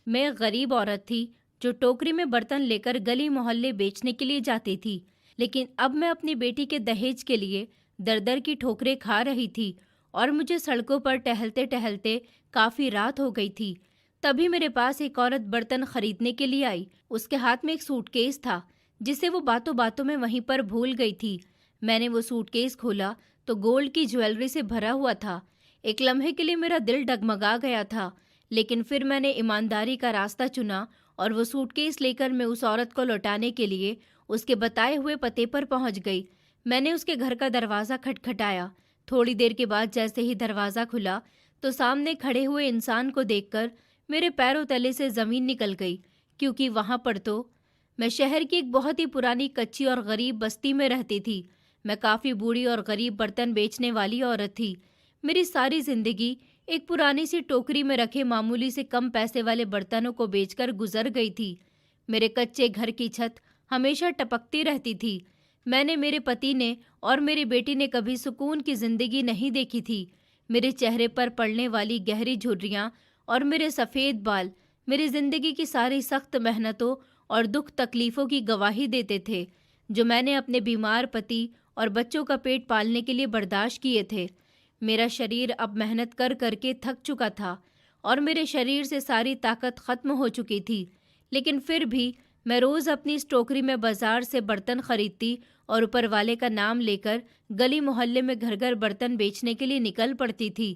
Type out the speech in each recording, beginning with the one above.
मैं एक गरीब औरत थी जो टोकरी में बर्तन लेकर गली मोहल्ले बेचने के लिए जाती थी। लेकिन अब मैं अपनी बेटी के दहेज के लिए दर दर की ठोकरें खा रही थी और मुझे सड़कों पर टहलते टहलते काफी रात हो गई थी। तभी मेरे पास एक औरत बर्तन खरीदने के लिए आई। उसके हाथ में एक सूटकेस था जिसे वो बातों बातों में वहीं पर भूल गई थी। मैंने वो सूटकेस खोला तो गोल्ड की ज्वेलरी से भरा हुआ था। एक लम्हे के लिए मेरा दिल डगमगा गया था, लेकिन फिर मैंने ईमानदारी का रास्ता चुना और वो सूटकेस लेकर मैं उस औरत को लौटाने के लिए उसके बताए हुए पते पर पहुंच गई। मैंने उसके घर का दरवाज़ा खटखटाया। थोड़ी देर के बाद जैसे ही दरवाज़ा खुला तो सामने खड़े हुए इंसान को देखकर मेरे पैरों तले से ज़मीन निकल गई, क्योंकि वहाँ पर तो मैं शहर की एक बहुत ही पुरानी कच्ची और गरीब बस्ती में रहती थी। मैं काफ़ी बूढ़ी और गरीब बर्तन बेचने वाली औरत थी। मेरी सारी ज़िंदगी एक पुरानी सी टोकरी में रखे मामूली से कम पैसे वाले बर्तनों को बेचकर गुजर गई थी। मेरे कच्चे घर की छत हमेशा टपकती रहती थी। मैंने, मेरे पति ने और मेरी बेटी ने कभी सुकून की जिंदगी नहीं देखी थी। मेरे चेहरे पर पड़ने वाली गहरी झुर्रियां और मेरे सफ़ेद बाल मेरी जिंदगी की सारी सख्त मेहनतों और दुख तकलीफ़ों की गवाही देते थे, जो मैंने अपने बीमार पति और बच्चों का पेट पालने के लिए बर्दाश्त किए थे। मेरा शरीर अब मेहनत कर करके थक चुका था और मेरे शरीर से सारी ताकत खत्म हो चुकी थी। लेकिन फिर भी मैं रोज़ अपनी इस टोकरी में बाजार से बर्तन खरीदती और ऊपर वाले का नाम लेकर गली मोहल्ले में घर घर बर्तन बेचने के लिए निकल पड़ती थी।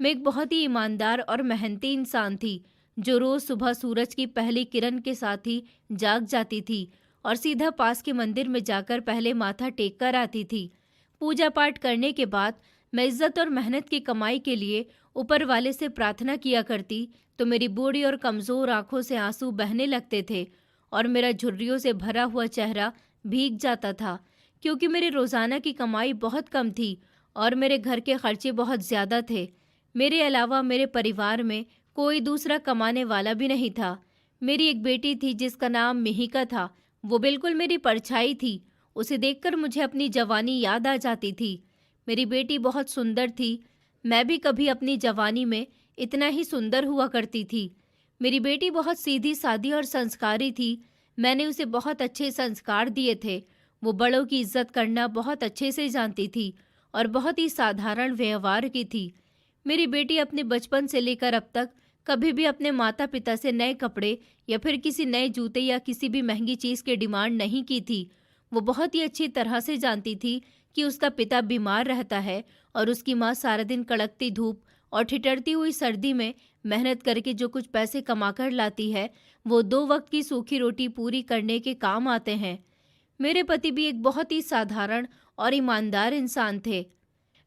मैं एक बहुत ही ईमानदार और मेहनती इंसान थी, जो रोज़ सुबह सूरज की पहली किरण के साथ ही जाग जाती थी और सीधा पास के मंदिर में जाकर पहले माथा टेक कर आती थी। पूजा पाठ करने के बाद मैं इज्जत और मेहनत की कमाई के लिए ऊपर वाले से प्रार्थना किया करती, तो मेरी बूढ़ी और कमज़ोर आंखों से आंसू बहने लगते थे और मेरा झुर्रियों से भरा हुआ चेहरा भीग जाता था, क्योंकि मेरे रोज़ाना की कमाई बहुत कम थी और मेरे घर के खर्चे बहुत ज़्यादा थे। मेरे अलावा मेरे परिवार में कोई दूसरा कमाने वाला भी नहीं था। मेरी एक बेटी थी जिसका नाम मिहिका था। वो बिल्कुल मेरी परछाई थी। उसे देखकर मुझे अपनी जवानी याद आ जाती थी। मेरी बेटी बहुत सुंदर थी। मैं भी कभी अपनी जवानी में इतना ही सुंदर हुआ करती थी। मेरी बेटी बहुत सीधी सादी और संस्कारी थी। मैंने उसे बहुत अच्छे संस्कार दिए थे। वो बड़ों की इज्जत करना बहुत अच्छे से जानती थी और बहुत ही साधारण व्यवहार की थी। मेरी बेटी अपने बचपन से लेकर अब तक कभी भी अपने माता पिता से नए कपड़े या फिर किसी नए जूते या किसी भी महंगी चीज़ की डिमांड नहीं की थी। वो बहुत ही अच्छी तरह से जानती थी कि उसका पिता बीमार रहता है और उसकी माँ सारा दिन कड़कती धूप और ठिठुरती हुई सर्दी में मेहनत करके जो कुछ पैसे कमा कर लाती है, वो 2 वक्त की सूखी रोटी पूरी करने के काम आते हैं। मेरे पति भी एक बहुत ही साधारण और ईमानदार इंसान थे।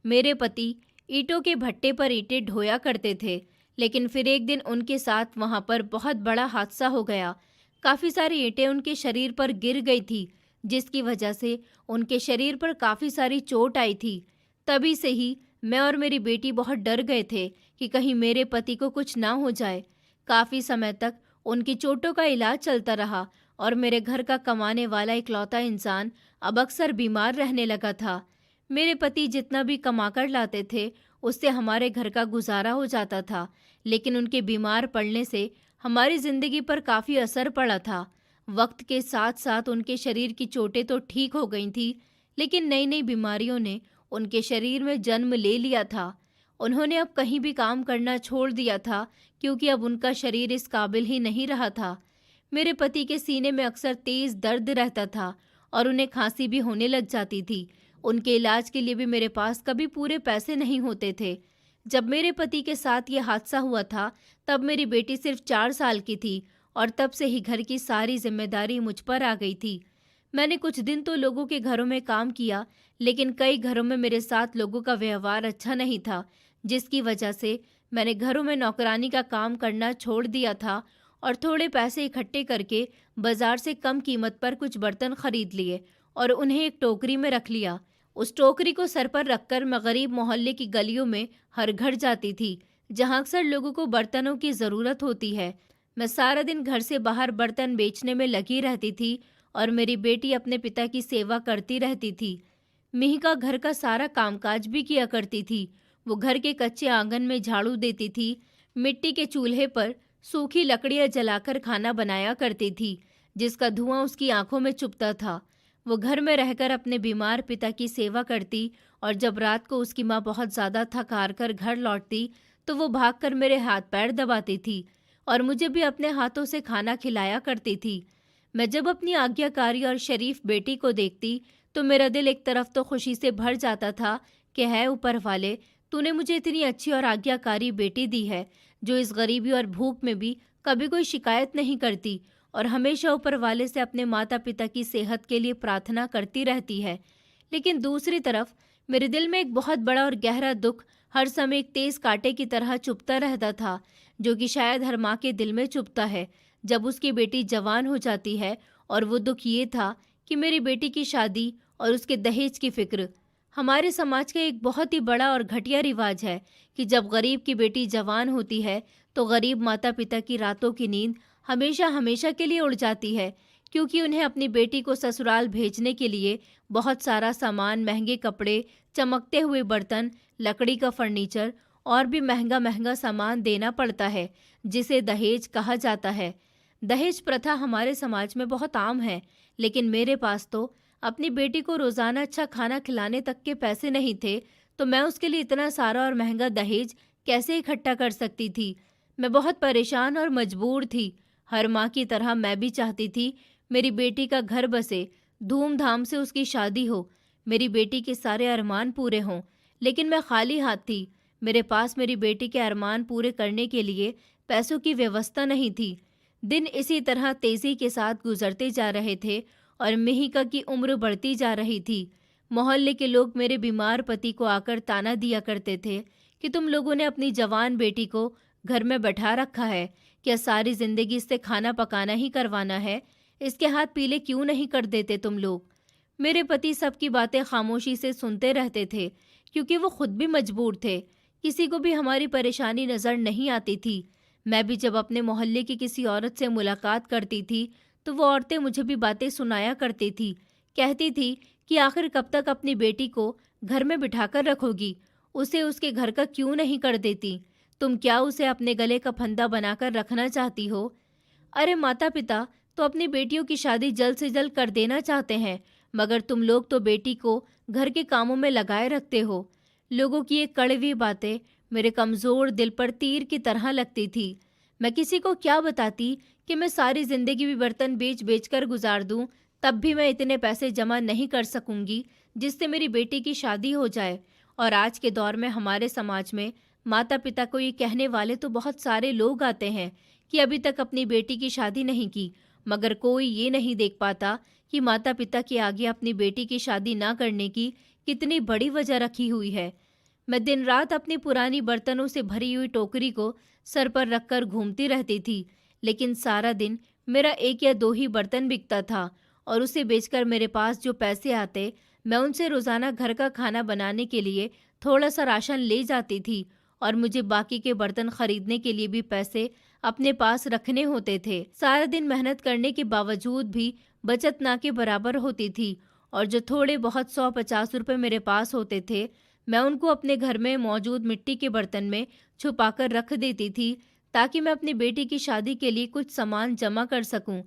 मेरे पति ईंटों के भट्टे पर ईंटें ढोया करते थे, लेकिन फिर एक दिन उनके साथ वहां पर बहुत बड़ा हादसा हो गया। काफ़ी सारी ईंटें उनके शरीर पर गिर गई थी, जिसकी वजह से उनके शरीर पर काफ़ी सारी चोट आई थी। तभी से ही मैं और मेरी बेटी बहुत डर गए थे कि कहीं मेरे पति को कुछ ना हो जाए। काफ़ी समय तक उनकी चोटों का इलाज चलता रहा और मेरे घर का कमाने वाला इकलौता इंसान अब अक्सर बीमार रहने लगा था। मेरे पति जितना भी कमा कर लाते थे, उससे हमारे घर का गुजारा हो जाता था, लेकिन उनके बीमार पड़ने से हमारी ज़िंदगी पर काफ़ी असर पड़ा था। वक्त के साथ साथ उनके शरीर की चोटें तो ठीक हो गई थी, लेकिन नई नई बीमारियों ने उनके शरीर में जन्म ले लिया था। उन्होंने अब कहीं भी काम करना छोड़ दिया था, क्योंकि अब उनका शरीर इस काबिल ही नहीं रहा था। मेरे पति के सीने में अक्सर तेज़ दर्द रहता था और उन्हें खांसी भी होने लग जाती थी। उनके इलाज के लिए भी मेरे पास कभी पूरे पैसे नहीं होते थे। जब मेरे पति के साथ ये हादसा हुआ था, तब मेरी बेटी सिर्फ 4 साल की थी और तब से ही घर की सारी जिम्मेदारी मुझ पर आ गई थी। मैंने कुछ दिन तो लोगों के घरों में काम किया, लेकिन कई घरों में मेरे साथ लोगों का व्यवहार अच्छा नहीं था, जिसकी वजह से मैंने घरों में नौकरानी का काम करना छोड़ दिया था और थोड़े पैसे इकट्ठे करके बाजार से कम कीमत पर कुछ बर्तन खरीद लिए और उन्हें एक टोकरी में रख लिया। उस टोकरी को सर पर रखकर मैं गरीब मोहल्ले की गलियों में हर घर जाती थी, जहां अक्सर लोगों को बर्तनों की ज़रूरत होती है। मैं सारा दिन घर से बाहर बर्तन बेचने में लगी रहती थी और मेरी बेटी अपने पिता की सेवा करती रहती थी। मिहिका घर का सारा कामकाज भी किया करती थी। वो घर के कच्चे आंगन में झाड़ू देती थी, मिट्टी के चूल्हे पर सूखी लकड़ियां जलाकर खाना बनाया करती थी, जिसका धुआं उसकी आंखों में चुभता था। वो घर में रहकर अपने बीमार पिता की सेवा करती और जब रात को उसकी माँ बहुत ज़्यादा थक हार कर घर लौटती तो वो भागकर मेरे हाथ पैर दबाती थी और मुझे भी अपने हाथों से खाना खिलाया करती थी। मैं जब अपनी आज्ञाकारी और शरीफ बेटी को देखती तो मेरा दिल एक तरफ तो खुशी से भर जाता था कि है ऊपर वाले, तूने मुझे इतनी अच्छी और आज्ञाकारी बेटी दी है जो इस गरीबी और भूख में भी कभी कोई शिकायत नहीं करती और हमेशा ऊपर वाले से अपने माता पिता की सेहत के लिए प्रार्थना करती रहती है। लेकिन दूसरी तरफ मेरे दिल में एक बहुत बड़ा और गहरा दुख हर समय एक तेज कांटे की तरह चुभता रहता था, जो कि शायद हर माँ के दिल में चुभता है जब उसकी बेटी जवान हो जाती है। और वो दुख ये था कि मेरी बेटी की शादी और उसके दहेज की फिक्र। हमारे समाज का एक बहुत ही बड़ा और घटिया रिवाज है कि जब गरीब की बेटी जवान होती है तो गरीब माता पिता की रातों की नींद हमेशा हमेशा के लिए उड़ जाती है, क्योंकि उन्हें अपनी बेटी को ससुराल भेजने के लिए बहुत सारा सामान, महंगे कपड़े, चमकते हुए बर्तन, लकड़ी का फर्नीचर और भी महंगा महंगा सामान देना पड़ता है, जिसे दहेज कहा जाता है। दहेज प्रथा हमारे समाज में बहुत आम है, लेकिन मेरे पास तो अपनी बेटी को रोजाना अच्छा खाना खिलाने तक के पैसे नहीं थे, तो मैं उसके लिए इतना सारा और महंगा दहेज कैसे इकट्ठा कर सकती थी। मैं बहुत परेशान और मजबूर थी। हर माँ की तरह मैं भी चाहती थी मेरी बेटी का घर बसे, धूमधाम से उसकी शादी हो, मेरी बेटी के सारे अरमान पूरे हों। लेकिन मैं खाली हाथ थी। मेरे पास मेरी बेटी के अरमान पूरे करने के लिए पैसों की व्यवस्था नहीं थी। दिन इसी तरह तेजी के साथ गुजरते जा रहे थे और मिहिका की उम्र बढ़ती जा रही थी। मोहल्ले के लोग मेरे बीमार पति को आकर ताना दिया करते थे कि तुम लोगों ने अपनी जवान बेटी को घर में बैठा रखा है, क्या सारी जिंदगी इससे खाना पकाना ही करवाना है? इसके हाथ पीले क्यों नहीं कर देते तुम लोग? मेरे पति सबकी बातें खामोशी से सुनते रहते थे, क्योंकि वो खुद भी मजबूर थे। किसी को भी हमारी परेशानी नजर नहीं आती थी। मैं भी जब अपने मोहल्ले की किसी औरत से मुलाकात करती थी तो वो औरतें मुझे भी बातें सुनाया करती थी। कहती थी कि आखिर कब तक अपनी बेटी को घर में बिठाकर रखोगी, उसे उसके घर का क्यों नहीं कर देती? तुम क्या उसे अपने गले का फंदा बनाकर रखना चाहती हो? अरे माता पिता तो अपनी बेटियों की शादी जल्द से जल्द कर देना चाहते हैं, मगर तुम लोग तो बेटी को घर के कामों में लगाए रखते हो। लोगों की ये कड़वी बातें मेरे कमज़ोर दिल पर तीर की तरह लगती थी। मैं किसी को क्या बताती कि मैं सारी ज़िंदगी भी बर्तन बेच बेच कर गुजार दूं, तब भी मैं इतने पैसे जमा नहीं कर सकूंगी जिससे मेरी बेटी की शादी हो जाए। और आज के दौर में हमारे समाज में माता पिता को ये कहने वाले तो बहुत सारे लोग आते हैं कि अभी तक अपनी बेटी की शादी नहीं की, मगर कोई ये नहीं देख पाता कि माता पिता के आगे अपनी बेटी की शादी ना करने की कितनी बड़ी वजह रखी हुई है। मैं दिन रात अपनी पुरानी बर्तनों से भरी हुई टोकरी को सर पर रखकर घूमती रहती थी, लेकिन सारा दिन मेरा एक या दो ही बर्तन बिकता था और उसे बेचकर मेरे पास जो पैसे आते मैं उनसे रोज़ाना घर का खाना बनाने के लिए थोड़ा सा राशन ले जाती थी और मुझे बाकी के बर्तन खरीदने के लिए भी पैसे अपने पास रखने होते थे। सारा दिन मेहनत करने के बावजूद भी बचत ना के बराबर होती थी और जो थोड़े बहुत 100-50 रुपए मेरे पास होते थे मैं उनको अपने घर में मौजूद मिट्टी के बर्तन में छुपाकर रख देती थी ताकि मैं अपनी बेटी की शादी के लिए कुछ सामान जमा कर सकूं।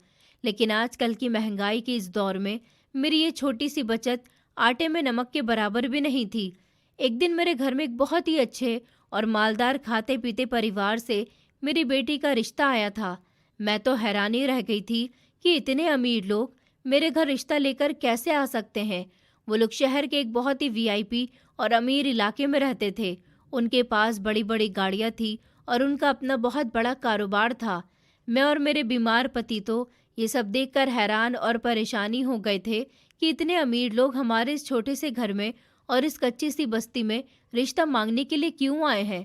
लेकिन आजकल की महंगाई के इस दौर में मेरी ये छोटी सी बचत आटे में नमक के बराबर भी नहीं थी। एक दिन मेरे घर में एक बहुत ही अच्छे और मालदार खाते पीते परिवार से मेरी बेटी का रिश्ता आया था। मैं तो हैरानी रह गई थी कि इतने अमीर लोग मेरे घर रिश्ता लेकर कैसे आ सकते हैं। वो लोग शहर के एक बहुत ही वीआईपी और अमीर इलाके में रहते थे। उनके पास बड़ी बड़ी गाड़ियाँ थी और उनका अपना बहुत बड़ा कारोबार था। मैं और मेरे बीमार पति तो ये सब देखकर हैरान और परेशानी हो गए थे कि इतने अमीर लोग हमारे इस छोटे से घर में और इस कच्ची सी बस्ती में रिश्ता मांगने के लिए क्यों आए हैं।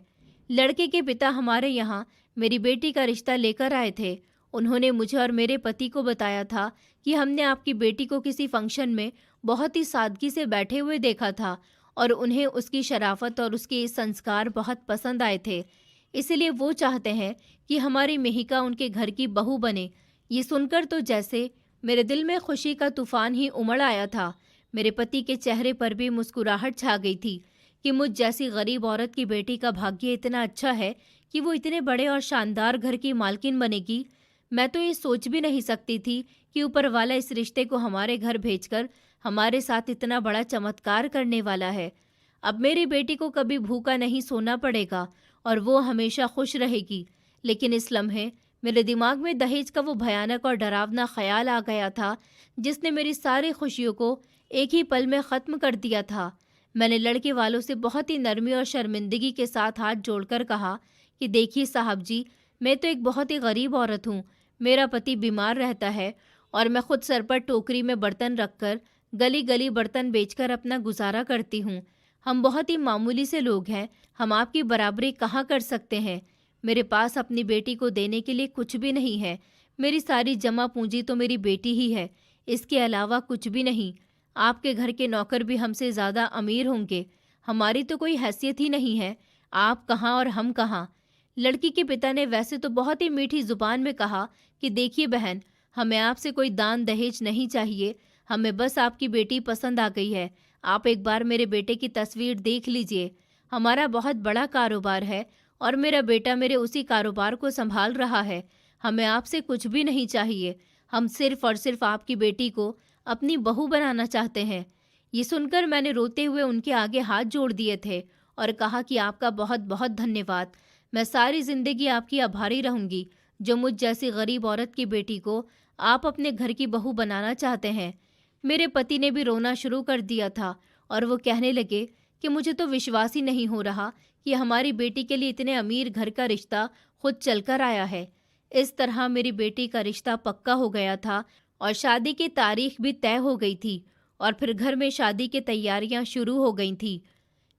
लड़के के पिता हमारे यहाँ मेरी बेटी का रिश्ता लेकर आए थे। उन्होंने मुझे और मेरे पति को बताया था कि हमने आपकी बेटी को किसी फंक्शन में बहुत ही सादगी से बैठे हुए देखा था और उन्हें उसकी शराफत और उसके संस्कार बहुत पसंद आए थे। इसलिए वो चाहते हैं कि हमारी मिहिका उनके घर की बहू बने। ये सुनकर तो जैसे मेरे दिल में खुशी का तूफान ही उमड़ आया था। मेरे पति के चेहरे पर भी मुस्कुराहट छा गई थी कि मुझ जैसी गरीब औरत की बेटी का भाग्य इतना अच्छा है कि वो इतने बड़े और शानदार घर की मालकिन बनेगी। मैं तो ये सोच भी नहीं सकती थी कि ऊपर वाला इस रिश्ते को हमारे घर भेजकर हमारे साथ इतना बड़ा चमत्कार करने वाला है। अब मेरी बेटी को कभी भूखा नहीं सोना पड़ेगा और वो हमेशा खुश रहेगी। लेकिन इस लम्हे मेरे दिमाग में दहेज का वो भयानक और डरावना ख्याल आ गया था जिसने मेरी सारी खुशियों को एक ही पल में ख़त्म कर दिया था। मैंने लड़के वालों से बहुत ही नरमी और शर्मिंदगी के साथ हाथ जोड़कर कहा कि देखिए साहब जी, मैं तो एक बहुत ही गरीब औरत हूँ। मेरा पति बीमार रहता है और मैं खुद सर पर टोकरी में बर्तन रखकर गली गली बर्तन बेचकर अपना गुजारा करती हूँ। हम बहुत ही मामूली से लोग हैं, हम आपकी बराबरी कहाँ कर सकते हैं। मेरे पास अपनी बेटी को देने के लिए कुछ भी नहीं है। मेरी सारी जमा पूंजी तो मेरी बेटी ही है, इसके अलावा कुछ भी नहीं। आपके घर के नौकर भी हमसे ज़्यादा अमीर होंगे, हमारी तो कोई हैसियत ही नहीं है। आप कहाँ और हम कहाँ। लड़की के पिता ने वैसे तो बहुत ही मीठी जुबान में कहा कि देखिए बहन, हमें आपसे कोई दान दहेज नहीं चाहिए, हमें बस आपकी बेटी पसंद आ गई है। आप एक बार मेरे बेटे की तस्वीर देख लीजिए। हमारा बहुत बड़ा कारोबार है और मेरा बेटा मेरे उसी कारोबार को संभाल रहा है। हमें आपसे कुछ भी नहीं चाहिए, हम सिर्फ और सिर्फ आपकी बेटी को अपनी बहू बनाना चाहते हैं। ये सुनकर मैंने रोते हुए उनके आगे हाथ जोड़ दिए थे और कहा कि आपका बहुत बहुत धन्यवाद। मैं सारी ज़िंदगी आपकी आभारी रहूंगी जो मुझ जैसी गरीब औरत की बेटी को आप अपने घर की बहू बनाना चाहते हैं। मेरे पति ने भी रोना शुरू कर दिया था और वो कहने लगे कि मुझे तो विश्वास ही नहीं हो रहा कि हमारी बेटी के लिए इतने अमीर घर का रिश्ता खुद चलकर आया है। इस तरह मेरी बेटी का रिश्ता पक्का हो गया था और शादी की तारीख भी तय हो गई थी और फिर घर में शादी की तैयारियां शुरू हो गई थी।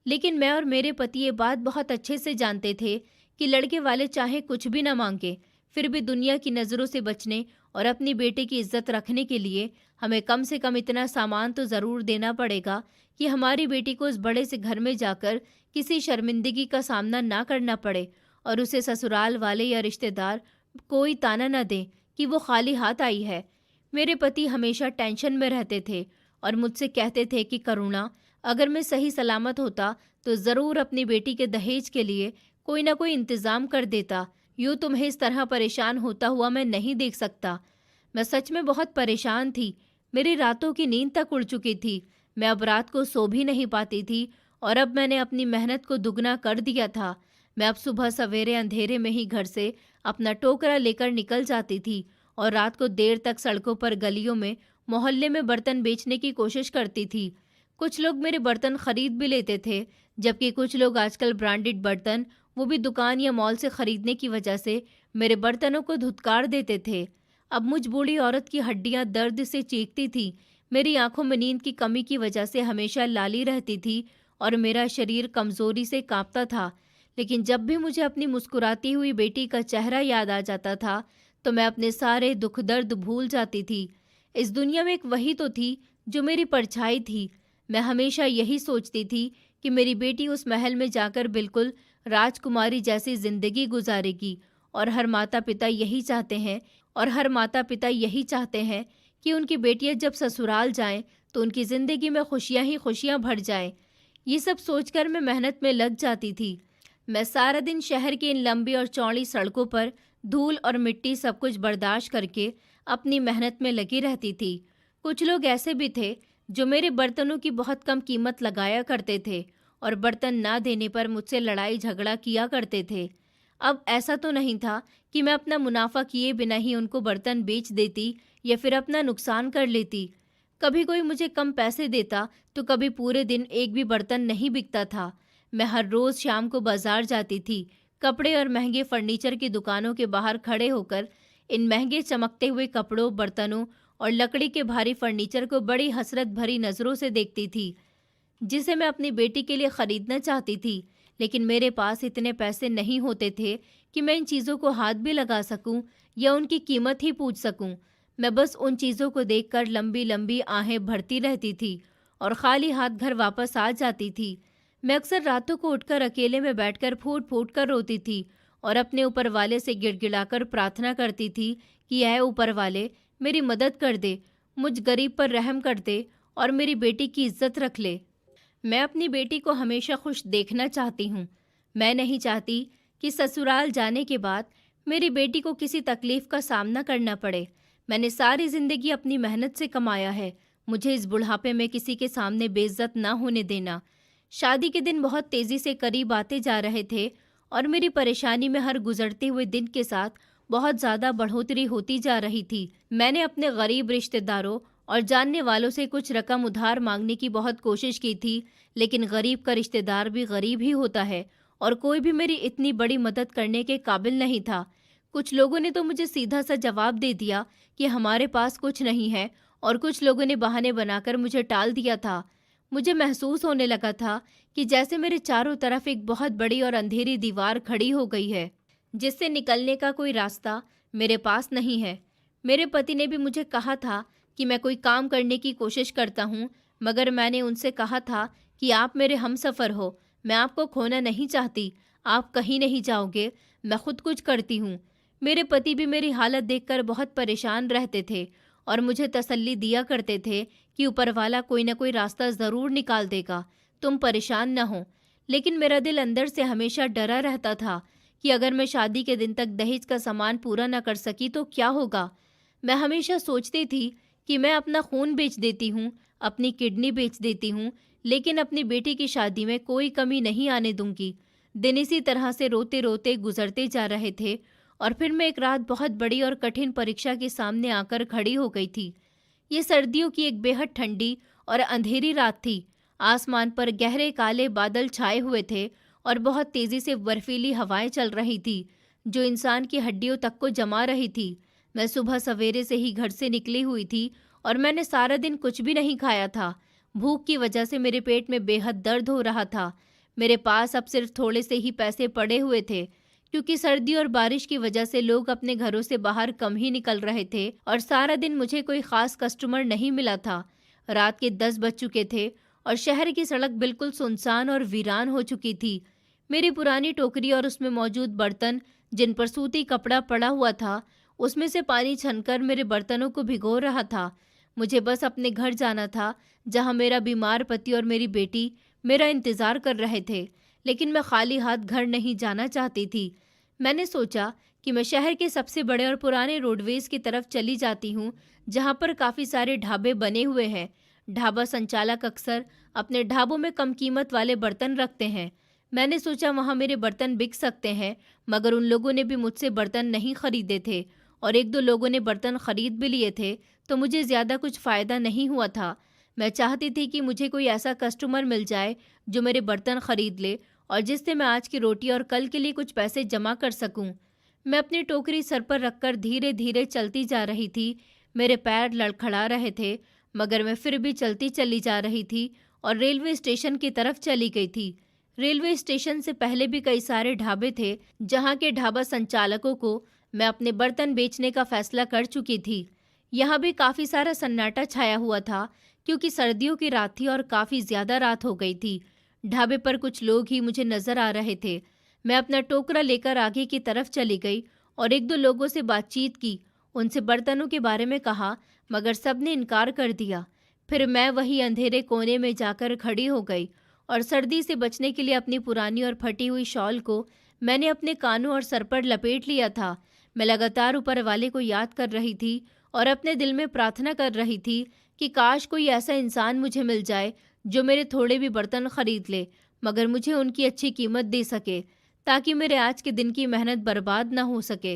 लेकिन मैं और मेरे पति ये बात बहुत अच्छे से जानते थे कि लड़के वाले चाहे कुछ भी न मांगे, फिर भी दुनिया की नज़रों से बचने और अपनी बेटे की इज्जत रखने के लिए हमें कम से कम इतना सामान तो ज़रूर देना पड़ेगा कि हमारी बेटी को उस बड़े से घर में जाकर किसी शर्मिंदगी का सामना ना करना पड़े और उसे ससुराल वाले या रिश्तेदार कोई ताना न दें कि वो खाली हाथ आई है। मेरे पति हमेशा टेंशन में रहते थे और मुझसे कहते थे कि करुणा, अगर मैं सही सलामत होता तो ज़रूर अपनी बेटी के दहेज के लिए कोई ना कोई इंतज़ाम कर देता। यूँ तुम्हें इस तरह परेशान होता हुआ मैं नहीं देख सकता। मैं सच में बहुत परेशान थी। मेरी रातों की नींद तक उड़ चुकी थी। मैं अब रात को सो भी नहीं पाती थी और अब मैंने अपनी मेहनत को दुगना कर दिया था। मैं अब सुबह सवेरे अंधेरे में ही घर से अपना टोकरा लेकर निकल जाती थी और रात को देर तक सड़कों पर, गलियों में, मोहल्ले में बर्तन बेचने की कोशिश करती थी। कुछ लोग मेरे बर्तन खरीद भी लेते थे, जबकि कुछ लोग आजकल ब्रांडेड बर्तन, वो भी दुकान या मॉल से खरीदने की वजह से, मेरे बर्तनों को धुतकार देते थे। अब मुझ बूढ़ी औरत की हड्डियां दर्द से चीखती थी। मेरी आंखों में नींद की कमी की वजह से हमेशा लाली रहती थी और मेरा शरीर कमजोरी से कांपता था। लेकिन जब भी मुझे अपनी मुस्कुराती हुई बेटी का चेहरा याद आ जाता था तो मैं अपने सारे दुख दर्द भूल जाती थी। इस दुनिया में एक वही तो थी जो मेरी परछाई थी। मैं हमेशा यही सोचती थी कि मेरी बेटी उस महल में जाकर बिल्कुल राजकुमारी जैसी जिंदगी गुजारेगी और हर माता पिता यही चाहते हैं कि उनकी बेटियां जब ससुराल जाएं तो उनकी ज़िंदगी में खुशियां ही खुशियां भर जाएं। ये सब सोचकर मैं मेहनत में लग जाती थी। मैं सारा दिन शहर की इन लंबी और चौड़ी सड़कों पर धूल और मिट्टी सब कुछ बर्दाश्त करके अपनी मेहनत में लगी रहती थी। कुछ लोग ऐसे भी थे जो मेरे बर्तनों की बहुत कम कीमत लगाया करते थे और बर्तन ना देने पर मुझसे लड़ाई झगड़ा किया करते थे। अब ऐसा तो नहीं था कि मैं अपना मुनाफा किए बिना ही उनको बर्तन बेच देती या फिर अपना नुकसान कर लेती। कभी कोई मुझे कम पैसे देता तो कभी पूरे दिन एक भी बर्तन नहीं बिकता था। मैं हर रोज़ शाम को बाजार जाती थी। कपड़े और महंगे फर्नीचर की दुकानों के बाहर खड़े होकर इन महंगे चमकते हुए कपड़ों, बर्तनों और लकड़ी के भारी फर्नीचर को बड़ी हसरत भरी नज़रों से देखती थी, जिसे मैं अपनी बेटी के लिए ख़रीदना चाहती थी। लेकिन मेरे पास इतने पैसे नहीं होते थे कि मैं इन चीज़ों को हाथ भी लगा सकूं या उनकी कीमत ही पूछ सकूं। मैं बस उन चीज़ों को देखकर लंबी लंबी आहें भरती रहती थी और खाली हाथ घर वापस आ जाती थी। मैं अक्सर रातों को उठकर अकेले में बैठकर फूट फूट कर रोती थी और अपने ऊपर वाले से गिड़गिड़ाकर प्रार्थना करती थी कि ऐ ऊपर वाले, मेरी मदद कर दे, मुझ गरीब पर रहम कर दे और मेरी बेटी की इज्जत रख ले। मैं अपनी बेटी को हमेशा खुश देखना चाहती हूँ। मैं नहीं चाहती कि ससुराल जाने के बाद मेरी बेटी को किसी तकलीफ का सामना करना पड़े। मैंने सारी जिंदगी अपनी मेहनत से कमाया है, मुझे इस बुढ़ापे में किसी के सामने बेइज्जत ना होने देना। शादी के दिन बहुत तेजी से करीब आते जा रहे थे और मेरी परेशानी में हर गुजरते हुए दिन के साथ बहुत ज़्यादा बढ़ोतरी होती जा रही थी। मैंने अपने गरीब रिश्तेदारों और जानने वालों से कुछ रकम उधार मांगने की बहुत कोशिश की थी, लेकिन गरीब का रिश्तेदार भी गरीब ही होता है और कोई भी मेरी इतनी बड़ी मदद करने के काबिल नहीं था। कुछ लोगों ने तो मुझे सीधा सा जवाब दे दिया कि हमारे पास कुछ नहीं है, और कुछ लोगों ने बहाने बनाकर मुझे टाल दिया था। मुझे महसूस होने लगा था कि जैसे मेरे चारों तरफ एक बहुत बड़ी और अंधेरी दीवार खड़ी हो गई है, जिससे निकलने का कोई रास्ता मेरे पास नहीं है। मेरे पति ने भी मुझे कहा था कि मैं कोई काम करने की कोशिश करता हूँ, मगर मैंने उनसे कहा था कि आप मेरे हमसफ़र हो, मैं आपको खोना नहीं चाहती, आप कहीं नहीं जाओगे, मैं खुद कुछ करती हूँ। मेरे पति भी मेरी हालत देखकर बहुत परेशान रहते थे और मुझे तसल्ली दिया करते थे कि ऊपर वाला कोई ना कोई रास्ता ज़रूर निकाल देगा, तुम परेशान न हो। लेकिन मेरा दिल अंदर से हमेशा डरा रहता था कि अगर मैं शादी के दिन तक दहेज का सामान पूरा न कर सकी तो क्या होगा। मैं हमेशा सोचती थी कि मैं अपना खून बेच देती हूँ, अपनी किडनी बेच देती हूँ, लेकिन अपनी बेटी की शादी में कोई कमी नहीं आने दूंगी। दिन इसी तरह से रोते रोते गुजरते जा रहे थे और फिर मैं एक रात बहुत बड़ी और कठिन परीक्षा के सामने आकर खड़ी हो गई थी। ये सर्दियों की एक बेहद ठंडी और अंधेरी रात थी। आसमान पर गहरे काले बादल छाए हुए थे और बहुत तेजी से बर्फीली हवाएं चल रही थी, जो इंसान की हड्डियों तक को जमा रही थी। मैं सुबह सवेरे से ही घर से निकली हुई थी और मैंने सारा दिन कुछ भी नहीं खाया था। भूख की वजह से मेरे पेट में बेहद दर्द हो रहा था। मेरे पास अब सिर्फ थोड़े से ही पैसे पड़े हुए थे, क्योंकि सर्दी और बारिश की वजह से लोग अपने घरों से बाहर कम ही निकल रहे थे और सारा दिन मुझे कोई खास कस्टमर नहीं मिला था। रात के 10 बज चुके थे और शहर की सड़क बिल्कुल सुनसान और वीरान हो चुकी थी। मेरी पुरानी टोकरी और उसमें मौजूद बर्तन, जिन पर सूती कपड़ा पड़ा हुआ था, उसमें से पानी छनकर मेरे बर्तनों को भिगो रहा था। मुझे बस अपने घर जाना था, जहां मेरा बीमार पति और मेरी बेटी मेरा इंतज़ार कर रहे थे, लेकिन मैं खाली हाथ घर नहीं जाना चाहती थी। मैंने सोचा कि मैं शहर के सबसे बड़े और पुराने रोडवेज की तरफ चली जाती हूँ, जहाँ पर काफ़ी सारे ढाबे बने हुए हैं। ढाबा संचालक अक्सर अपने ढाबों में कम कीमत वाले बर्तन रखते हैं। मैंने सोचा वहाँ मेरे बर्तन बिक सकते हैं, मगर उन लोगों ने भी मुझसे बर्तन नहीं खरीदे थे और एक दो लोगों ने बर्तन खरीद भी लिए थे, तो मुझे ज़्यादा कुछ फ़ायदा नहीं हुआ था। मैं चाहती थी कि मुझे कोई ऐसा कस्टमर मिल जाए जो मेरे बर्तन खरीद ले और जिससे मैं आज की रोटी और कल के लिए कुछ पैसे जमा कर सकूं। मैं अपनी टोकरी सर पर रखकर धीरे धीरे चलती जा रही थी। मेरे पैर लड़खड़ा रहे थे, मगर मैं फिर भी चलती चली जा रही थी और रेलवे स्टेशन की तरफ चली गई थी। रेलवे स्टेशन से पहले भी कई सारे ढाबे थे, जहाँ के ढाबा संचालकों को मैं अपने बर्तन बेचने का फैसला कर चुकी थी। यहाँ भी काफ़ी सारा सन्नाटा छाया हुआ था, क्योंकि सर्दियों की रात थी और काफ़ी ज़्यादा रात हो गई थी। ढाबे पर कुछ लोग ही मुझे नज़र आ रहे थे। मैं अपना टोकरा लेकर आगे की तरफ चली गई और एक दो लोगों से बातचीत की, उनसे बर्तनों के बारे में कहा, मगर सब ने इनकार कर दिया। फिर मैं वही अंधेरे कोने में जाकर खड़ी हो गई और सर्दी से बचने के लिए अपनी पुरानी और फटी हुई शॉल को मैंने अपने कानों और सर पर लपेट लिया था। मैं लगातार ऊपर वाले को याद कर रही थी और अपने दिल में प्रार्थना कर रही थी कि काश कोई ऐसा इंसान मुझे मिल जाए जो मेरे थोड़े भी बर्तन खरीद ले, मगर मुझे उनकी अच्छी कीमत दे सके, ताकि मेरे आज के दिन की मेहनत बर्बाद न हो सके।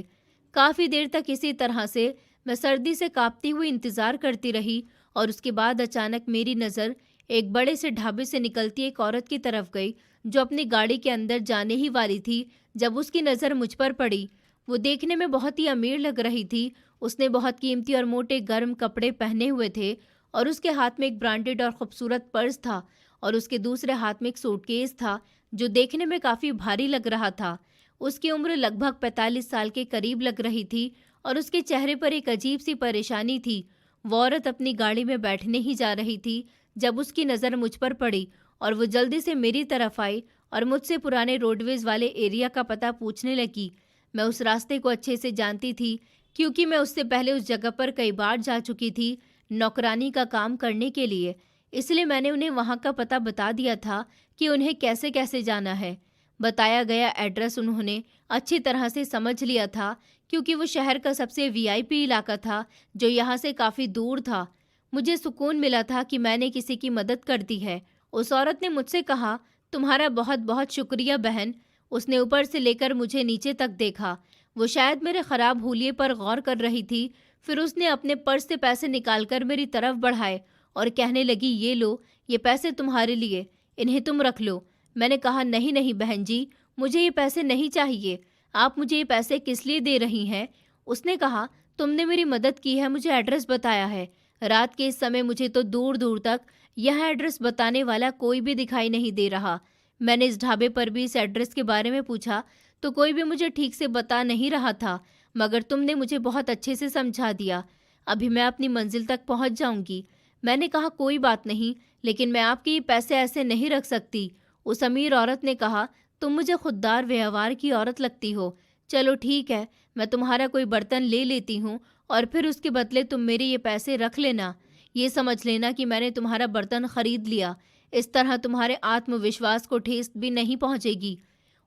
काफ़ी देर तक इसी तरह से मैं सर्दी से कांपती हुई इंतज़ार करती रही और उसके बाद अचानक मेरी नज़र एक बड़े से ढाबे से निकलती एक औरत की तरफ गई, जो अपनी गाड़ी के अंदर जाने ही वाली थी जब उसकी नज़र मुझ पर पड़ी। वो देखने में बहुत ही अमीर लग रही थी। उसने बहुत कीमती और मोटे गर्म कपड़े पहने हुए थे और उसके हाथ में एक ब्रांडेड और खूबसूरत पर्स था और उसके दूसरे हाथ में एक सूटकेस था, जो देखने में काफ़ी भारी लग रहा था। उसकी उम्र लगभग 45 साल के करीब लग रही थी और उसके चेहरे पर एक अजीब सी परेशानी थी। वो औरत अपनी गाड़ी में बैठने ही जा रही थी जब उसकी नज़र मुझ पर पड़ी और वो जल्दी से मेरी तरफ आई और मुझसे पुराने रोडवेज वाले एरिया का पता पूछने लगी। मैं उस रास्ते को अच्छे से जानती थी, क्योंकि मैं उससे पहले उस जगह पर कई बार जा चुकी थी नौकरानी का काम करने के लिए। इसलिए मैंने उन्हें वहाँ का पता बता दिया था कि उन्हें कैसे कैसे जाना है। बताया गया एड्रेस उन्होंने अच्छी तरह से समझ लिया था, क्योंकि वो शहर का सबसे वीआईपी इलाका था जो यहाँ से काफ़ी दूर था। मुझे सुकून मिला था कि मैंने किसी की मदद कर दी है। उस औरत ने मुझसे कहा, तुम्हारा बहुत बहुत शुक्रिया बहन। उसने ऊपर से लेकर मुझे नीचे तक देखा। वो शायद मेरे ख़राब हुलिये पर गौर कर रही थी। फिर उसने अपने पर्स से पैसे निकालकर मेरी तरफ बढ़ाए और कहने लगी, ये लो, ये पैसे तुम्हारे लिए, इन्हें तुम रख लो। मैंने कहा, नहीं नहीं बहन जी, मुझे ये पैसे नहीं चाहिए। आप मुझे ये पैसे किस लिए दे रही हैं? उसने कहा, तुमने मेरी मदद की है, मुझे एड्रेस बताया है। रात के इस समय मुझे तो दूर दूर तक यह एड्रेस बताने वाला कोई भी दिखाई नहीं दे रहा। मैंने इस ढाबे पर भी इस एड्रेस के बारे में पूछा तो कोई भी मुझे ठीक से बता नहीं रहा था, मगर तुमने मुझे बहुत अच्छे से समझा दिया। अभी मैं अपनी मंजिल तक पहुंच जाऊंगी। मैंने कहा, कोई बात नहीं, लेकिन मैं आपके ये पैसे ऐसे नहीं रख सकती। उस अमीर औरत ने कहा, तुम मुझे खुददार व्यवहार की औरत लगती हो। चलो ठीक है, मैं तुम्हारा कोई बर्तन ले लेती हूँ और फिर उसके बदले तुम मेरे ये पैसे रख लेना। ये समझ लेना कि मैंने तुम्हारा बर्तन खरीद लिया। इस तरह तुम्हारे आत्मविश्वास को ठेस भी नहीं पहुंचेगी।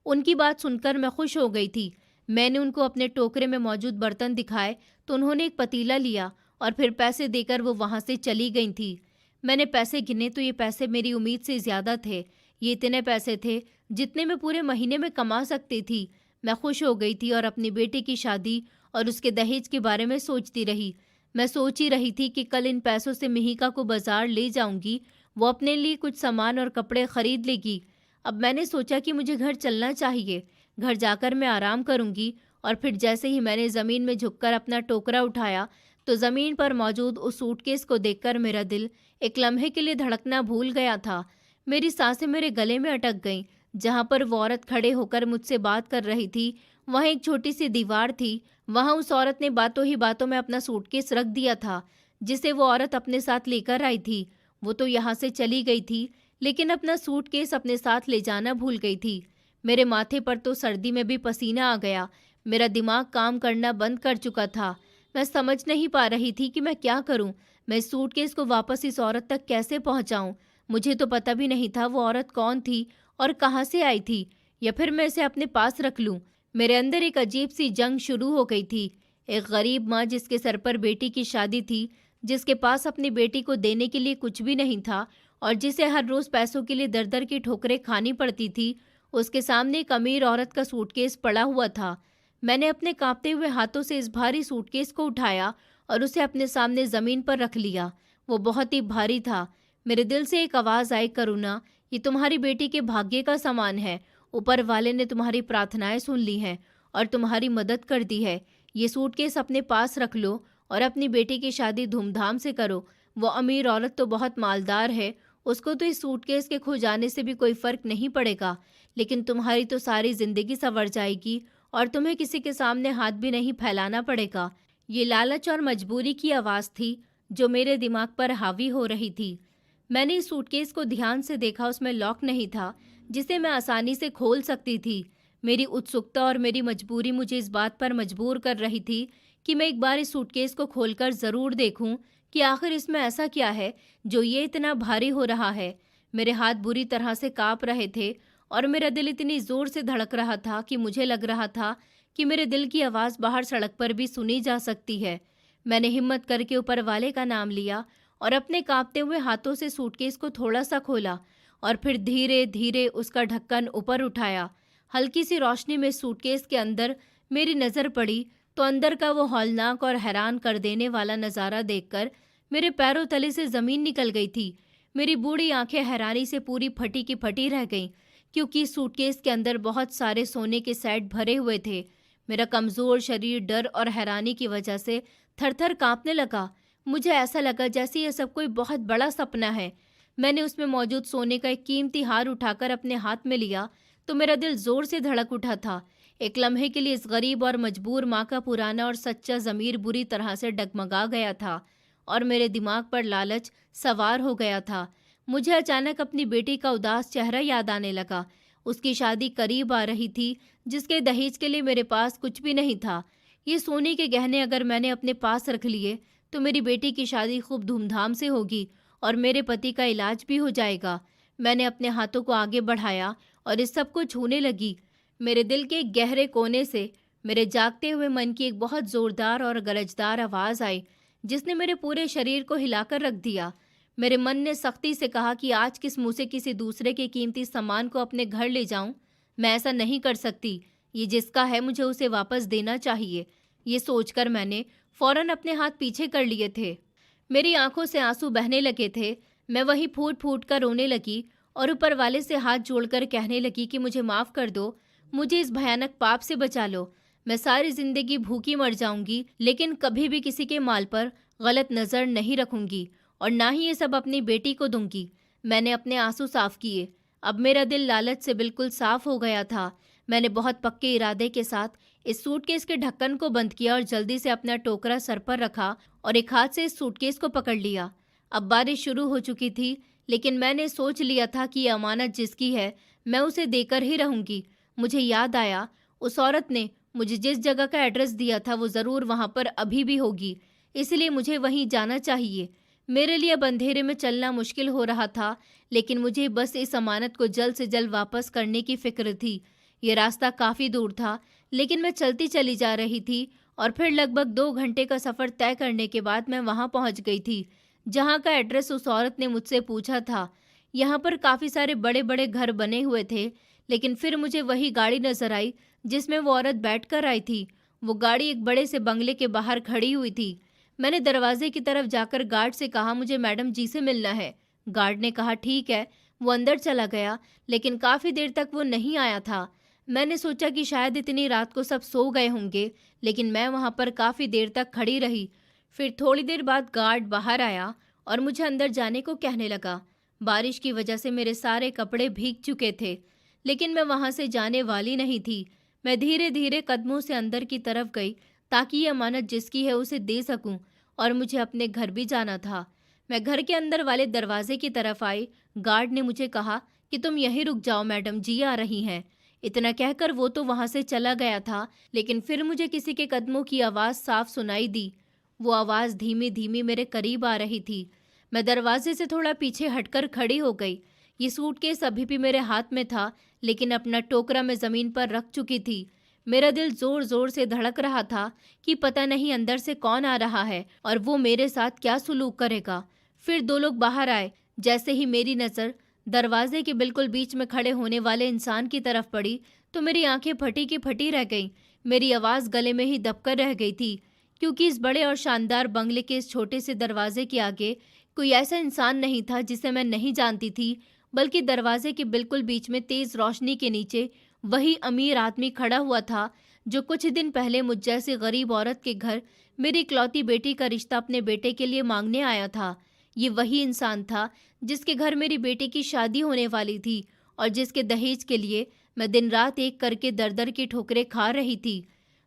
उनकी बात सुनकर मैं खुश हो गई थी। मैंने उनको अपने टोकरे में मौजूद बर्तन दिखाए तो उन्होंने एक पतीला लिया और फिर पैसे देकर वो वहाँ से चली गई थी। मैंने पैसे गिने तो ये पैसे मेरी उम्मीद से ज़्यादा थे। ये इतने पैसे थे जितने मैं पूरे महीने में कमा सकती थी। मैं खुश हो गई थी और अपनी बेटी की शादी और उसके दहेज के बारे में सोचती रही। मैं सोच ही रही थी कि कल इन पैसों से मिहिका को बाजार ले जाऊंगी। वो अपने लिए कुछ सामान और कपड़े खरीद लेगी। अब मैंने सोचा कि मुझे घर चलना चाहिए। घर जाकर मैं आराम करूंगी। और फिर जैसे ही मैंने ज़मीन में झुककर अपना टोकरा उठाया तो ज़मीन पर मौजूद उस सूटकेस को देखकर मेरा दिल एक लम्हे के लिए धड़कना भूल गया था। मेरी सांसें मेरे गले में अटक गईं। जहाँ पर वो औरत खड़े होकर मुझसे बात कर रही थी वहाँ एक छोटी सी दीवार थी। वहाँ उस औरत ने बातों ही बातों में अपना सूटकेस रख दिया था जिसे वो औरत अपने साथ लेकर आई थी। वो तो यहाँ से चली गई थी, लेकिन अपना सूटकेस अपने साथ ले जाना भूल गई थी। मेरे माथे पर तो सर्दी में भी पसीना आ गया। मेरा दिमाग काम करना बंद कर चुका था। मैं समझ नहीं पा रही थी कि मैं क्या करूं। मैं इस सूटकेस को वापस इस औरत तक कैसे पहुंचाऊं? मुझे तो पता भी नहीं था वो औरत कौन थी और कहां से आई थी, या फिर मैं इसे अपने पास रख लूं। मेरे अंदर एक अजीब सी जंग शुरू हो गई थी। एक गरीब माँ जिसके सर पर बेटी की शादी थी, जिसके पास अपनी बेटी को देने के लिए कुछ भी नहीं था और जिसे हर रोज पैसों के लिए दर दर की ठोकरें खानी पड़ती थी, उसके सामने एक अमीर औरत का सूटकेस पड़ा हुआ था। मैंने अपने कांपते हुए हाथों से इस भारी सूटकेस को उठाया और उसे अपने सामने जमीन पर रख लिया। वो बहुत ही भारी था। मेरे दिल से एक आवाज आई, करुणा, ये तुम्हारी बेटी के भाग्य का सामान है। ऊपर वाले ने तुम्हारी प्रार्थनाएं सुन ली हैं और तुम्हारी मदद कर दी है। ये सूटकेस अपने पास रख लो और अपनी बेटी की शादी धूमधाम से करो। वो अमीर औरत तो बहुत मालदार है, उसको तो इस सूटकेस के खो जाने से भी कोई फर्क नहीं पड़ेगा, लेकिन तुम्हारी तो सारी जिंदगी संवर जाएगी और तुम्हें किसी के सामने हाथ भी नहीं फैलाना पड़ेगा। ये लालच और मजबूरी की आवाज़ थी जो मेरे दिमाग पर हावी हो रही थी। मैंने इस सूटकेस को ध्यान से देखा। उसमें लॉक नहीं था जिसे मैं आसानी से खोल सकती थी। मेरी उत्सुकता और मेरी मजबूरी मुझे इस बात पर मजबूर कर रही थी कि मैं एक बार इस सूटकेस को खोलकर ज़रूर देखूं कि आखिर इसमें ऐसा क्या है जो ये इतना भारी हो रहा है। मेरे हाथ बुरी तरह से काँप रहे थे और मेरा दिल इतनी ज़ोर से धड़क रहा था कि मुझे लग रहा था कि मेरे दिल की आवाज़ बाहर सड़क पर भी सुनी जा सकती है। मैंने हिम्मत करके ऊपर वाले का नाम लिया और अपने कांपते हुए हाथों से सूटकेस को थोड़ा सा खोला और फिर धीरे धीरे उसका ढक्कन ऊपर उठाया। हल्की सी रोशनी में सूटकेस के अंदर मेरी नज़र पड़ी तो अंदर का वो हौलनाक और हैरान कर देने वाला नज़ारा देखकर मेरे पैरों तले से ज़मीन निकल गई थी। मेरी बूढ़ी आंखें हैरानी से पूरी फटी की फटी रह गईं, क्योंकि सूटकेस के अंदर बहुत सारे सोने के सेट भरे हुए थे। मेरा कमज़ोर शरीर डर और हैरानी की वजह से थर थर काँपने लगा। मुझे ऐसा लगा जैसे यह सब कोई बहुत बड़ा सपना है। मैंने उसमें मौजूद सोने का एक कीमती हार उठाकर अपने हाथ में लिया तो मेरा दिल जोर से धड़क उठा था। एक लम्हे के लिए इस गरीब और मजबूर माँ का पुराना और सच्चा ज़मीर बुरी तरह से डगमगा गया था और मेरे दिमाग पर लालच सवार हो गया था। मुझे अचानक अपनी बेटी का उदास चेहरा याद आने लगा। उसकी शादी करीब आ रही थी, जिसके दहेज के लिए मेरे पास कुछ भी नहीं था। ये सोने के गहने अगर मैंने अपने पास रख लिए तो मेरी बेटी की शादी खूब धूमधाम से होगी और मेरे पति का इलाज भी हो जाएगा। मैंने अपने हाथों को आगे बढ़ाया और इस सब को छूने लगी। मेरे दिल के एक गहरे कोने से मेरे जागते हुए मन की एक बहुत जोरदार और गरजदार आवाज़ आई, जिसने मेरे पूरे शरीर को हिलाकर रख दिया। मेरे मन ने सख्ती से कहा कि आज किस मुंह से किसी दूसरे के कीमती सामान को अपने घर ले जाऊं। मैं ऐसा नहीं कर सकती। ये जिसका है मुझे उसे वापस देना चाहिए। ये सोचकर मैंने फौरन अपने हाथ पीछे कर लिए थे। मेरी आंखों से आंसू बहने लगे थे। मैं वहीं फूट फूट कर रोने लगी और ऊपर वाले से हाथ जोड़कर कहने लगी कि मुझे माफ़ कर दो, मुझे इस भयानक पाप से बचा लो। मैं सारी जिंदगी भूखी मर जाऊंगी, लेकिन कभी भी किसी के माल पर गलत नज़र नहीं रखूंगी और ना ही ये सब अपनी बेटी को दूंगी। मैंने अपने आंसू साफ किए। अब मेरा दिल लालच से बिल्कुल साफ हो गया था। मैंने बहुत पक्के इरादे के साथ इस सूटकेस के ढक्कन को बंद किया और जल्दी से अपना टोकरा सर पर रखा और एक हाथ से इस सूटकेस को पकड़ लिया। अब बारिश शुरू हो चुकी थी, लेकिन मैंने सोच लिया था कि ये अमानत जिसकी है मैं उसे देकर ही रहूंगी। मुझे याद आया, उस औरत ने मुझे जिस जगह का एड्रेस दिया था वो ज़रूर वहाँ पर अभी भी होगी, इसलिए मुझे वहीं जाना चाहिए। मेरे लिए अब अंधेरे में चलना मुश्किल हो रहा था, लेकिन मुझे बस इस अमानत को जल्द से जल्द वापस करने की फिक्र थी। ये रास्ता काफ़ी दूर था, लेकिन मैं चलती चली जा रही थी और फिर लगभग 2 घंटे का सफ़र तय करने के बाद मैं वहाँ पहुँच गई थी, जहाँ का एड्रेस उस औरत ने मुझसे पूछा था। यहाँ पर काफ़ी सारे बड़े बड़े घर बने हुए थे, लेकिन फिर मुझे वही गाड़ी नज़र आई जिसमें वो औरत बैठकर आई थी। वो गाड़ी एक बड़े से बंगले के बाहर खड़ी हुई थी। मैंने दरवाजे की तरफ जाकर गार्ड से कहा, मुझे मैडम जी से मिलना है। गार्ड ने कहा ठीक है। वो अंदर चला गया, लेकिन काफ़ी देर तक वो नहीं आया था। मैंने सोचा कि शायद इतनी रात को सब सो गए होंगे, लेकिन मैं वहाँ पर काफ़ी देर तक खड़ी रही। फिर थोड़ी देर बाद गार्ड बाहर आया और मुझे अंदर जाने को कहने लगा। बारिश की वजह से मेरे सारे कपड़े भीग चुके थे, लेकिन मैं वहाँ से जाने वाली नहीं थी। मैं धीरे धीरे कदमों से अंदर की तरफ गई ताकि ये अमानत जिसकी है उसे दे सकूं, और मुझे अपने घर भी जाना था। मैं घर के अंदर वाले दरवाजे की तरफ आई। गार्ड ने मुझे कहा कि तुम यहीं रुक जाओ, मैडम जी आ रही हैं। इतना कहकर वो तो वहाँ से चला गया था, लेकिन फिर मुझे किसी के कदमों की आवाज़ साफ सुनाई दी। वो आवाज़ धीमी धीमी मेरे करीब आ रही थी। मैं दरवाजे से थोड़ा पीछे हटकर खड़ी हो गई। ये सूटकेस अभी भी मेरे हाथ में था, लेकिन अपना टोकरा मैं ज़मीन पर रख चुकी थी। मेरा दिल ज़ोर ज़ोर से धड़क रहा था कि पता नहीं अंदर से कौन आ रहा है और वो मेरे साथ क्या सुलूक करेगा। फिर 2 लोग बाहर आए। जैसे ही मेरी नज़र दरवाजे के बिल्कुल बीच में खड़े होने वाले इंसान की तरफ पड़ी, तो मेरी आंखें फटी की फटी रह गईं। मेरी आवाज़ गले में ही दबकर रह गई थी, क्योंकि इस बड़े और शानदार बंगले के इस छोटे से दरवाजे के आगे कोई ऐसा इंसान नहीं था जिसे मैं नहीं जानती थी, बल्कि दरवाजे के बिल्कुल बीच में तेज़ रोशनी के नीचे वही अमीर आदमी खड़ा हुआ था जो कुछ दिन पहले मुझ जैसी गरीब औरत के घर मेरी इकलौती बेटी का रिश्ता अपने बेटे के लिए मांगने आया था। ये वही इंसान था जिसके घर मेरी बेटी की शादी होने वाली थी और जिसके दहेज के लिए मैं दिन रात एक करके दर दर की ठोकरें खा रही थी।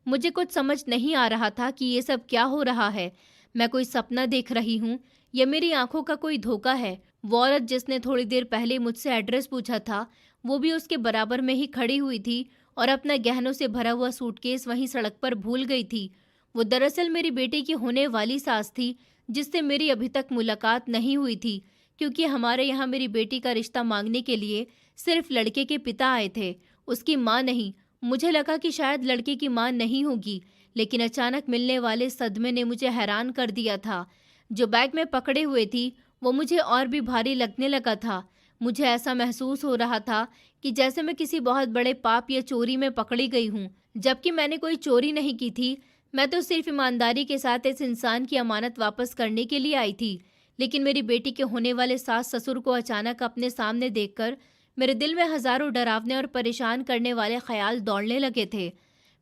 मुझे कुछ समझ नहीं आ रहा था कि ये सब क्या हो रहा है। मैं कोई सपना देख रही हूँ या मेरी आंखों का कोई धोखा है। वो औरत जिसने थोड़ी देर पहले मुझसे एड्रेस पूछा था, वो भी उसके बराबर में ही खड़ी हुई थी और अपना गहनों से भरा हुआ सूटकेस वहीं सड़क पर भूल गई थी। वो दरअसल मेरी बेटी की होने वाली सास थी, जिससे मेरी अभी तक मुलाकात नहीं हुई थी, क्योंकि हमारे यहाँ मेरी बेटी का रिश्ता मांगने के लिए सिर्फ लड़के के पिता आए थे, उसकी माँ नहीं। मुझे लगा कि शायद लड़के की माँ नहीं होगी, लेकिन अचानक मिलने वाले सदमे ने मुझे हैरान कर दिया था। जो बैग में पकड़े हुए थी वो मुझे और भी भारी लगने लगा था। मुझे ऐसा महसूस हो रहा था कि जैसे मैं किसी बहुत बड़े पाप या चोरी में पकड़ी गई हूँ, जबकि मैंने कोई चोरी नहीं की थी। मैं तो सिर्फ ईमानदारी के साथ इस इंसान की अमानत वापस करने के लिए आई थी। लेकिन मेरी बेटी के होने वाले सास ससुर को अचानक अपने सामने देखकर मेरे दिल में हजारों डरावने और परेशान करने वाले ख्याल दौड़ने लगे थे।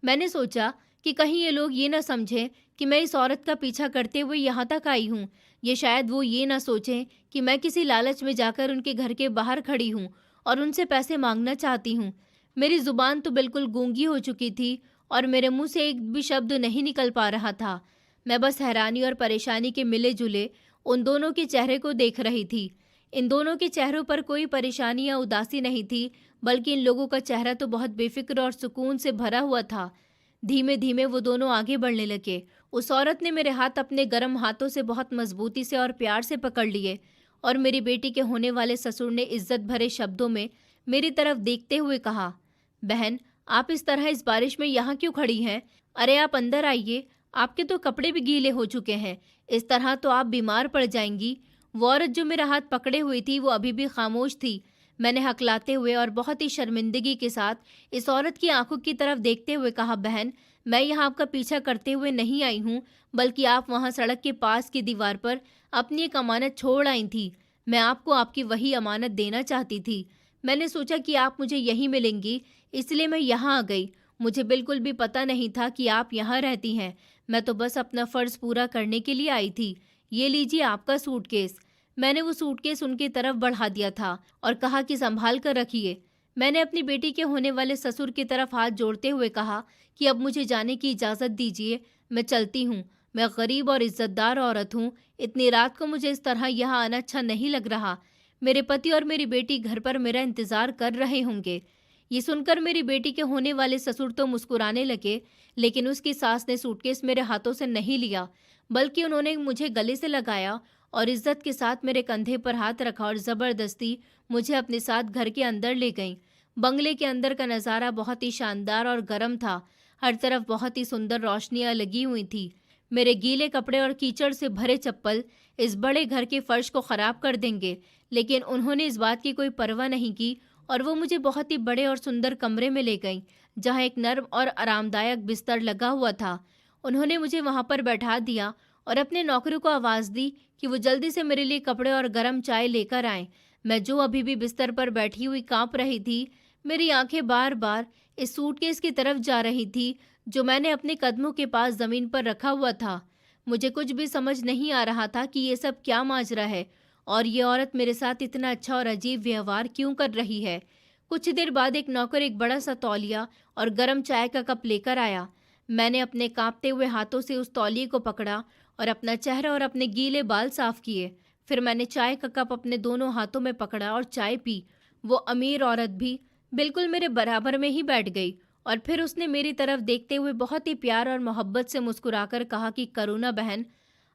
मैंने सोचा कि कहीं ये लोग ये ना समझें कि मैं इस औरत का पीछा करते हुए यहाँ तक आई हूँ। ये शायद वो ये ना सोचें कि मैं किसी लालच में जाकर उनके घर के बाहर खड़ी हूँ और उनसे पैसे मांगना चाहती हूँ। मेरी ज़ुबान तो बिल्कुल गूंगी हो चुकी थी और मेरे मुंह से एक भी शब्द नहीं निकल पा रहा था। मैं बस हैरानी और परेशानी के मिले जुले उन दोनों के चेहरे को देख रही थी। इन दोनों के चेहरों पर कोई परेशानी या उदासी नहीं थी, बल्कि इन लोगों का चेहरा तो बहुत बेफिक्र और सुकून से भरा हुआ था। धीमे धीमे वो दोनों आगे बढ़ने लगे। उस औरत ने मेरे हाथ अपने गर्म हाथों से बहुत मजबूती से और प्यार से पकड़ लिए और मेरी बेटी के होने वाले ससुर ने इज्जत भरे शब्दों में मेरी तरफ देखते हुए कहा, बहन, आप इस तरह इस बारिश में यहाँ क्यों खड़ी हैं? अरे आप अंदर आइए, आपके तो कपड़े भी गीले हो चुके हैं। इस तरह तो आप बीमार पड़ जाएंगी। वो औरत जो मेरा हाथ पकड़े हुई थी वो अभी भी खामोश थी। मैंने हकलाते हुए और बहुत ही शर्मिंदगी के साथ इस औरत की आंखों की तरफ देखते हुए कहा, बहन, मैं यहाँ आपका पीछा करते हुए नहीं आई हूँ, बल्कि आप वहाँ सड़क के पास की दीवार पर अपनी एक अमानत छोड़ आई थी। मैं आपको आपकी वही अमानत देना चाहती थी। मैंने सोचा कि आप मुझे यहीं मिलेंगी, इसलिए मैं यहाँ आ गई। मुझे बिल्कुल भी पता नहीं था कि आप यहाँ रहती हैं। मैं तो बस अपना फ़र्ज़ पूरा करने के लिए आई थी। ये लीजिए आपका सूटकेस। मैंने वो सूटकेस उनकी तरफ बढ़ा दिया था और कहा कि संभाल कर रखिए। मैंने अपनी बेटी के होने वाले ससुर की तरफ हाथ जोड़ते हुए कहा कि अब मुझे जाने की इजाज़त दीजिए, मैं चलती हूँ। मैं गरीब और इज़्ज़तदार औरत हूँ। इतनी रात को मुझे इस तरह यहाँ आना अच्छा नहीं लग रहा। मेरे पति और मेरी बेटी घर पर मेरा इंतज़ार कर रहे होंगे। ये सुनकर मेरी बेटी के होने वाले ससुर तो मुस्कुराने लगे, लेकिन उसकी सास ने सूटकेस मेरे हाथों से नहीं लिया, बल्कि उन्होंने मुझे गले से लगाया और इज्जत के साथ मेरे कंधे पर हाथ रखा और ज़बरदस्ती मुझे अपने साथ घर के अंदर ले गईं। बंगले के अंदर का नज़ारा बहुत ही शानदार और गर्म था। हर तरफ बहुत ही सुंदर रोशनियां लगी हुई थी। मेरे गीले कपड़े और कीचड़ से भरे चप्पल इस बड़े घर के फर्श को ख़राब कर देंगे, लेकिन उन्होंने इस बात की कोई परवाह नहीं की और वो मुझे बहुत ही बड़े और सुंदर कमरे में ले गईं, जहाँ एक नर्म और आरामदायक बिस्तर लगा हुआ था। उन्होंने मुझे वहाँ पर बैठा दिया और अपने नौकरों को आवाज़ दी कि वो जल्दी से मेरे लिए कपड़े और गर्म चाय लेकर आएं। मैं जो अभी भी बिस्तर पर बैठी हुई काँप रही थी, मेरी आंखें बार बार इस सूटकेस की तरफ जा रही थी जो मैंने अपने कदमों के पास ज़मीन पर रखा हुआ था। मुझे कुछ भी समझ नहीं आ रहा था कि ये सब क्या माजरा है और ये औरत मेरे साथ इतना अच्छा और अजीब व्यवहार क्यों कर रही है। कुछ देर बाद एक नौकर एक बड़ा सा तौलिया और गर्म चाय का कप लेकर आया। मैंने अपने कांपते हुए हाथों से उस तौलिए को पकड़ा और अपना चेहरा और अपने गीले बाल साफ किए। फिर मैंने चाय का कप अपने दोनों हाथों में पकड़ा और चाय पी। वो अमीर औरत भी बिल्कुल मेरे बराबर में ही बैठ गई और फिर उसने मेरी तरफ देखते हुए बहुत ही प्यार और मोहब्बत से मुस्कुराकर कहा कि करुणा बहन,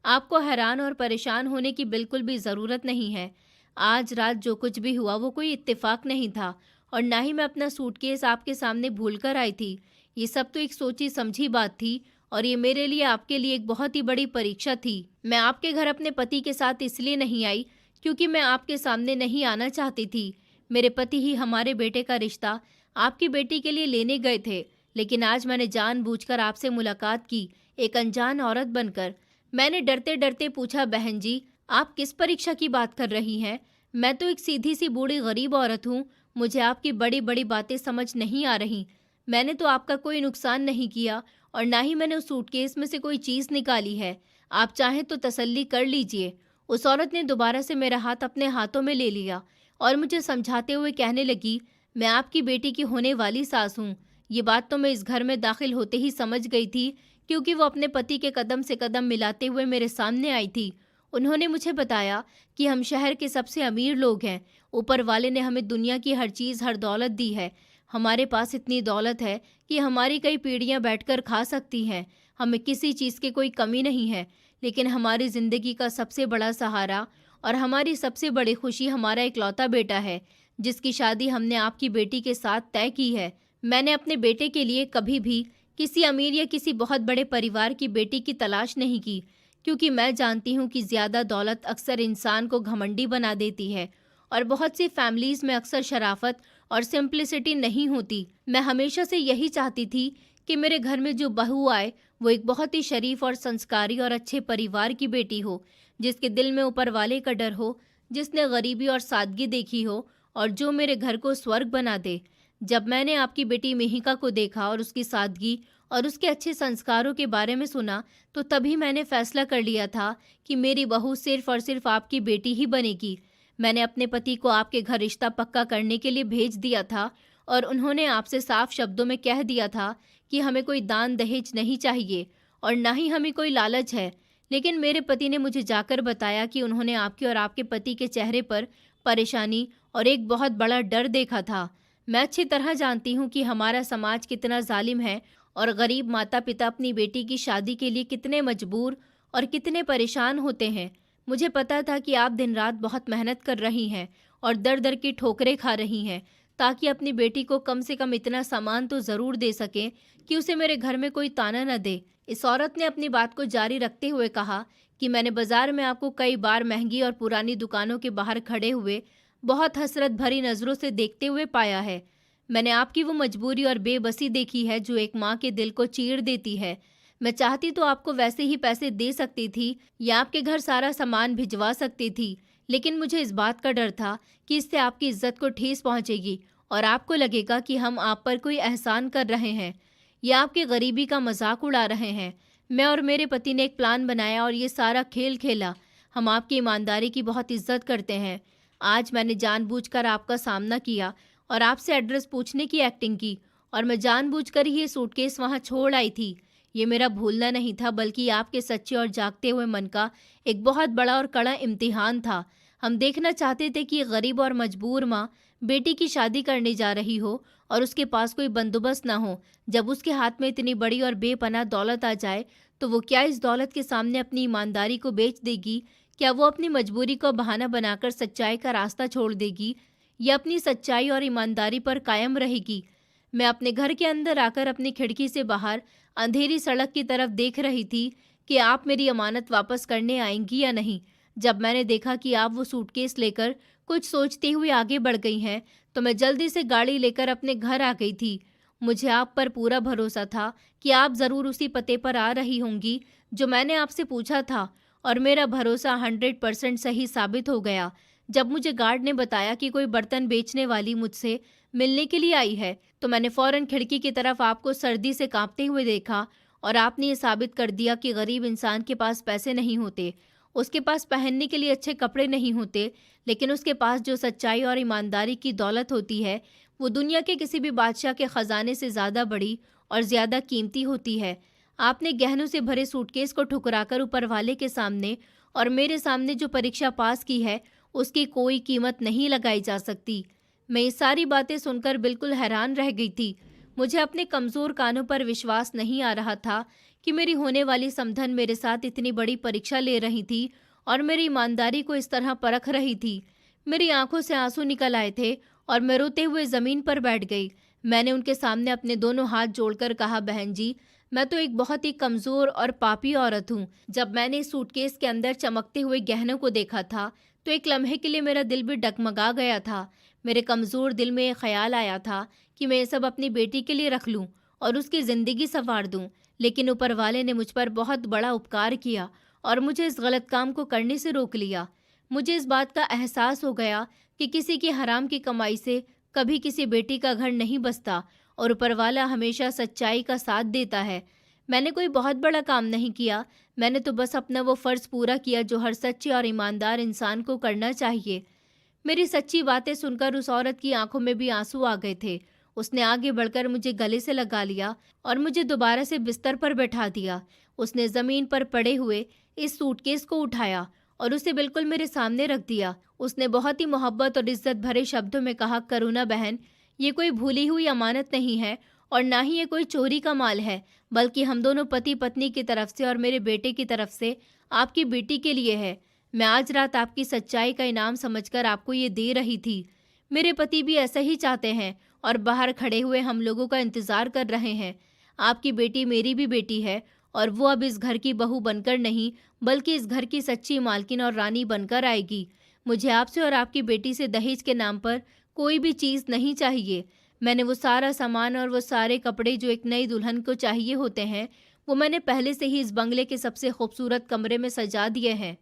आपको हैरान और परेशान होने की बिल्कुल भी ज़रूरत नहीं है। आज रात जो कुछ भी हुआ वो कोई इत्तेफाक नहीं था और ना ही मैं अपना सूटकेस आपके सामने भूल कर आई थी। ये सब तो एक सोची समझी बात थी और ये मेरे लिए आपके लिए एक बहुत ही बड़ी परीक्षा थी। मैं आपके घर अपने पति के साथ इसलिए नहीं आई क्योंकि मैं आपके सामने नहीं आना चाहती थी। मेरे पति ही हमारे बेटे का रिश्ता आपकी बेटी के लिए लेने गए थे, लेकिन आज मैंने जानबूझकर आपसे मुलाकात की, एक अनजान औरत बनकर। मैंने डरते डरते पूछा, बहन जी, आप किस परीक्षा की बात कर रही हैं? मैं तो एक सीधी सी बूढ़ी गरीब औरत हूँ। मुझे आपकी बड़ी बड़ी बातें समझ नहीं आ रही। मैंने तो आपका कोई नुकसान नहीं किया और ना ही मैंने उस सूटकेस में से कोई चीज़ निकाली है। आप चाहें तो तसल्ली कर लीजिए। उस औरत ने दोबारा से मेरा हाथ अपने हाथों में ले लिया और मुझे समझाते हुए कहने लगी, मैं आपकी बेटी की होने वाली सास हूँ। ये बात तो मैं इस घर में दाखिल होते ही समझ गई थी, क्योंकि वो अपने पति के कदम से कदम मिलाते हुए मेरे सामने आई थी। उन्होंने मुझे बताया कि हम शहर के सबसे अमीर लोग हैं। ऊपर वाले ने हमें दुनिया की हर चीज़, हर दौलत दी है। हमारे पास इतनी दौलत है कि हमारी कई पीढ़ियां बैठकर खा सकती हैं। हमें किसी चीज़ की कोई कमी नहीं है, लेकिन हमारी ज़िंदगी का सबसे बड़ा सहारा और हमारी सबसे बड़ी खुशी हमारा इकलौता बेटा है, जिसकी शादी हमने आपकी बेटी के साथ तय की है। मैंने अपने बेटे के लिए कभी भी किसी अमीर या किसी बहुत बड़े परिवार की बेटी की तलाश नहीं की, क्योंकि मैं जानती हूँ कि ज़्यादा दौलत अक्सर इंसान को घमंडी बना देती है और बहुत सी फैमिलीज़ में अक्सर शराफत और सिंप्लिसिटी नहीं होती। मैं हमेशा से यही चाहती थी कि मेरे घर में जो बहू आए वो एक बहुत ही शरीफ और संस्कारी और अच्छे परिवार की बेटी हो, जिसके दिल में ऊपर वाले का डर हो, जिसने गरीबी और सादगी देखी हो और जो मेरे घर को स्वर्ग बना दे। जब मैंने आपकी बेटी मेहिका को देखा और उसकी सादगी और उसके अच्छे संस्कारों के बारे में सुना, तो तभी मैंने फैसला कर लिया था कि मेरी बहू सिर्फ और सिर्फ आपकी बेटी ही बनेगी। मैंने अपने पति को आपके घर रिश्ता पक्का करने के लिए भेज दिया था और उन्होंने आपसे साफ शब्दों में कह दिया था कि हमें कोई दान दहेज नहीं चाहिए और ना ही हमें कोई लालच है। लेकिन मेरे पति ने मुझे जाकर बताया कि उन्होंने आपके और आपके पति के चेहरे पर परेशानी और एक बहुत बड़ा डर देखा था। मैं अच्छी तरह जानती हूँ कि हमारा समाज कितना जालिम है और गरीब माता पिता अपनी बेटी की शादी के लिए कितने मजबूर और कितने परेशान होते हैं। मुझे पता था कि आप दिन रात बहुत मेहनत कर रही हैं और दर दर की ठोकरें खा रही हैं, ताकि अपनी बेटी को कम से कम इतना सामान तो ज़रूर दे सकें कि उसे मेरे घर में कोई ताना न दे। इस औरत ने अपनी बात को जारी रखते हुए कहा कि मैंने बाजार में आपको कई बार महंगी और पुरानी दुकानों के बाहर खड़े हुए बहुत हसरत भरी नज़रों से देखते हुए पाया है। मैंने आपकी वो मजबूरी और बेबसी देखी है जो एक माँ के दिल को चीर देती है। मैं चाहती तो आपको वैसे ही पैसे दे सकती थी या आपके घर सारा सामान भिजवा सकती थी, लेकिन मुझे इस बात का डर था कि इससे आपकी इज्जत को ठेस पहुंचेगी और आपको लगेगा कि हम आप पर कोई एहसान कर रहे हैं या आपकी गरीबी का मजाक उड़ा रहे हैं। मैं और मेरे पति ने एक प्लान बनाया और ये सारा खेल खेला। हम आपकी ईमानदारी की बहुत इज्जत करते हैं। आज मैंने जानबूझकर आपका सामना किया और आपसे एड्रेस पूछने की एक्टिंग की, और मैं जानबूझकर ही ये सूटकेस वहाँ छोड़ आई थी। ये मेरा भूलना नहीं था, बल्कि आपके सच्चे और जागते हुए मन का एक बहुत बड़ा और कड़ा इम्तिहान था। हम देखना चाहते थे कि गरीब और मजबूर माँ बेटी की शादी करने जा रही हो और उसके पास कोई बंदोबस्त ना हो। जब उसके हाथ में इतनी बड़ी और बेपनाह दौलत आ जाए तो वो क्या इस दौलत के सामने अपनी ईमानदारी को बेच देगी? क्या वो अपनी मजबूरी को बहाना बनाकर सच्चाई का रास्ता छोड़ देगी या अपनी सच्चाई और ईमानदारी पर कायम रहेगी? मैं अपने घर के अंदर आकर अपनी खिड़की से बाहर अंधेरी सड़क की तरफ देख रही थी कि आप मेरी अमानत वापस करने आएंगी या नहीं। जब मैंने देखा कि आप वो सूटकेस लेकर कुछ सोचते हुए आगे बढ़ गई हैं, तो मैं जल्दी से गाड़ी लेकर अपने घर आ गई थी। मुझे आप पर पूरा भरोसा था कि आप ज़रूर उसी पते पर आ रही होंगी जो मैंने आपसे पूछा था, और मेरा भरोसा 100% सही साबित हो गया। जब मुझे गार्ड ने बताया कि कोई बर्तन बेचने वाली मुझसे मिलने के लिए आई है, तो मैंने फ़ौरन खिड़की की तरफ आपको सर्दी से कांपते हुए देखा और आपने ये साबित कर दिया कि गरीब इंसान के पास पैसे नहीं होते, उसके पास पहनने के लिए अच्छे कपड़े नहीं होते, लेकिन उसके पास जो सच्चाई और ईमानदारी की दौलत होती है वो दुनिया के किसी भी बादशाह के ख़जाने से ज़्यादा बड़ी और ज़्यादा कीमती होती है। आपने गहनों से भरे सूटकेस को ठुकराकर ऊपर वाले के सामने और मेरे सामने जो परीक्षा पास की है उसकी कोई कीमत नहीं लगाई जा सकती। मैं ये सारी बातें सुनकर बिल्कुल हैरान रह गई थी। मुझे अपने कमज़ोर कानों पर विश्वास नहीं आ रहा था कि मेरी होने वाली समधन मेरे साथ इतनी बड़ी परीक्षा ले रही थी और मेरी ईमानदारी को इस तरह परख रही थी। मेरी आंखों से आंसू निकल आए थे और मैं रोते हुए ज़मीन पर बैठ गई। मैंने उनके सामने अपने दोनों हाथ जोड़कर कहा, बहन जी, मैं तो एक बहुत ही कमज़ोर और पापी औरत हूँ। जब मैंने इस सूटकेस के अंदर चमकते हुए गहनों को देखा था तो एक लम्हे के लिए मेरा दिल भी डगमगा गया था। मेरे कमज़ोर दिल में एक ख्याल आया था कि मैं ये सब अपनी बेटी के लिए रख लूँ और उसकी ज़िंदगी संवार दूँ, लेकिन ऊपर वाले ने मुझ पर बहुत बड़ा उपकार किया और मुझे इस गलत काम को करने से रोक लिया। मुझे इस बात का एहसास हो गया कि किसी की हराम की कमाई से कभी किसी बेटी का घर नहीं बसता और ऊपर वाला हमेशा सच्चाई का साथ देता है। मैंने कोई बहुत बड़ा काम नहीं किया, मैंने तो बस अपना वो फ़र्ज़ पूरा किया जो हर सच्चे और ईमानदार इंसान को करना चाहिए। मेरी सच्ची बातें सुनकर उस औरत की आंखों में भी आंसू आ गए थे। उसने आगे बढ़कर मुझे गले से लगा लिया और मुझे दोबारा से बिस्तर पर बैठा दिया। उसने ज़मीन पर पड़े हुए इस सूटकेस को उठाया और उसे बिल्कुल मेरे सामने रख दिया। उसने बहुत ही मोहब्बत और इज्जत भरे शब्दों में कहा, करुणा बहन, ये कोई भूली हुई अमानत नहीं है और ना ही ये कोई चोरी का माल है, बल्कि हम दोनों पति पत्नी की तरफ से और मेरे बेटे की तरफ से आपकी बेटी के लिए है। मैं आज रात आपकी सच्चाई का इनाम समझकर आपको ये दे रही थी। मेरे पति भी ऐसा ही चाहते हैं और बाहर खड़े हुए हम लोगों का इंतज़ार कर रहे हैं। आपकी बेटी मेरी भी बेटी है और वो अब इस घर की बहू बनकर नहीं, बल्कि इस घर की सच्ची मालकिन और रानी बनकर आएगी। मुझे आपसे और आपकी बेटी से दहेज के नाम पर कोई भी चीज़ नहीं चाहिए। मैंने वो सारा सामान और वो सारे कपड़े जो एक नई दुल्हन को चाहिए होते हैं, वो मैंने पहले से ही इस बंगले के सबसे खूबसूरत कमरे में सजा दिए हैं।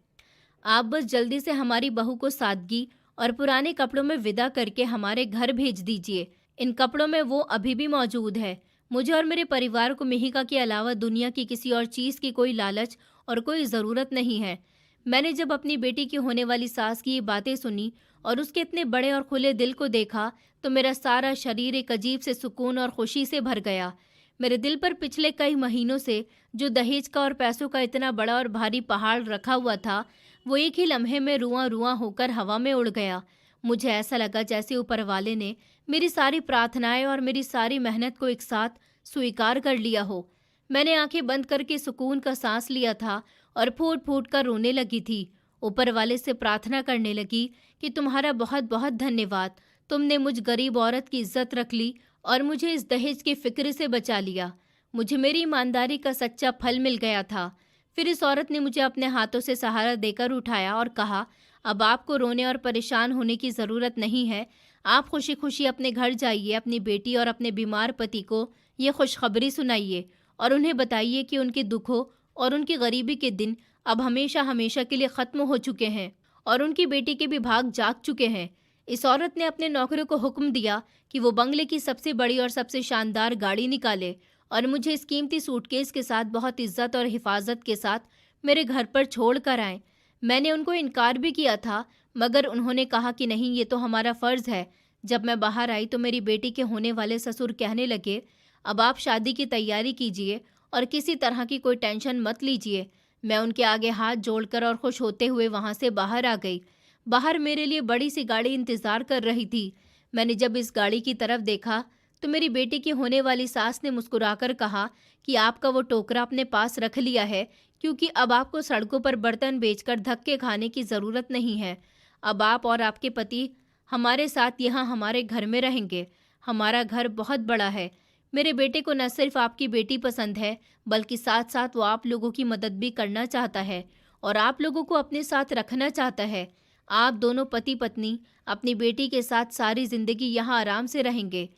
आप बस जल्दी से हमारी बहू को सादगी और पुराने कपड़ों में विदा करके हमारे घर भेज दीजिए। इन कपड़ों में वो अभी भी मौजूद है। मुझे और मेरे परिवार को मिहिका के अलावा दुनिया की किसी और चीज़ की कोई लालच और कोई ज़रूरत नहीं है। मैंने जब अपनी बेटी की होने वाली सास की ये बातें सुनी और उसके इतने बड़े और खुले दिल को देखा तो मेरा सारा शरीर एक अजीब से सुकून और खुशी से भर गया। मेरे दिल पर पिछले कई महीनों से जो दहेज का और पैसों का इतना बड़ा और भारी पहाड़ रखा हुआ था, वो एक ही लम्हे में रुआं रुआं होकर हवा में उड़ गया। मुझे ऐसा लगा जैसे ऊपर वाले ने मेरी सारी प्रार्थनाएं और मेरी सारी मेहनत को एक साथ स्वीकार कर लिया हो। मैंने आंखें बंद करके सुकून का सांस लिया था और फूट फूट कर रोने लगी थी। ऊपर वाले से प्रार्थना करने लगी कि तुम्हारा बहुत बहुत धन्यवाद, तुमने मुझ गरीब औरत की इज्जत रख ली और मुझे इस दहेज की फिक्र से बचा लिया। मुझे मेरी ईमानदारी का सच्चा फल मिल गया था। फिर इस औरत ने मुझे अपने हाथों से सहारा देकर उठाया और कहा, अब आपको रोने और परेशान होने की ज़रूरत नहीं है। आप खुशी खुशी अपने घर जाइए, अपनी बेटी और अपने बीमार पति को ये खुशखबरी सुनाइए और उन्हें बताइए कि उनके दुखों और उनकी गरीबी के दिन अब हमेशा हमेशा के लिए ख़त्म हो चुके हैं और उनकी बेटी के भी भाग जाग चुके हैं। इस औरत ने अपने नौकरों को हुक्म दिया कि वो बंगले की सबसे बड़ी और सबसे शानदार गाड़ी निकाले और मुझे इस कीमती सूटकेस के साथ बहुत इज्जत और हिफाजत के साथ मेरे घर पर छोड़ कर आए। मैंने उनको इनकार भी किया था, मगर उन्होंने कहा कि नहीं, ये तो हमारा फ़र्ज़ है। जब मैं बाहर आई तो मेरी बेटी के होने वाले ससुर कहने लगे, अब आप शादी की तैयारी कीजिए और किसी तरह की कोई टेंशन मत लीजिए। मैं उनके आगे हाथ जोड़कर और खुश होते हुए वहाँ से बाहर आ गई। बाहर मेरे लिए बड़ी सी गाड़ी इंतज़ार कर रही थी। मैंने जब इस गाड़ी की तरफ देखा तो मेरी बेटी की होने वाली सास ने मुस्कुराकर कहा कि आपका वो टोकरा अपने पास रख लिया है, क्योंकि अब आपको सड़कों पर बर्तन बेचकर धक्के खाने की ज़रूरत नहीं है। अब आप और आपके पति हमारे साथ यहाँ हमारे घर में रहेंगे। हमारा घर बहुत बड़ा है। मेरे बेटे को न सिर्फ आपकी बेटी पसंद है, बल्कि साथ साथ वो आप लोगों की मदद भी करना चाहता है और आप लोगों को अपने साथ रखना चाहता है। आप दोनों पति पत्नी अपनी बेटी के साथ सारी ज़िंदगी यहाँ आराम से रहेंगे।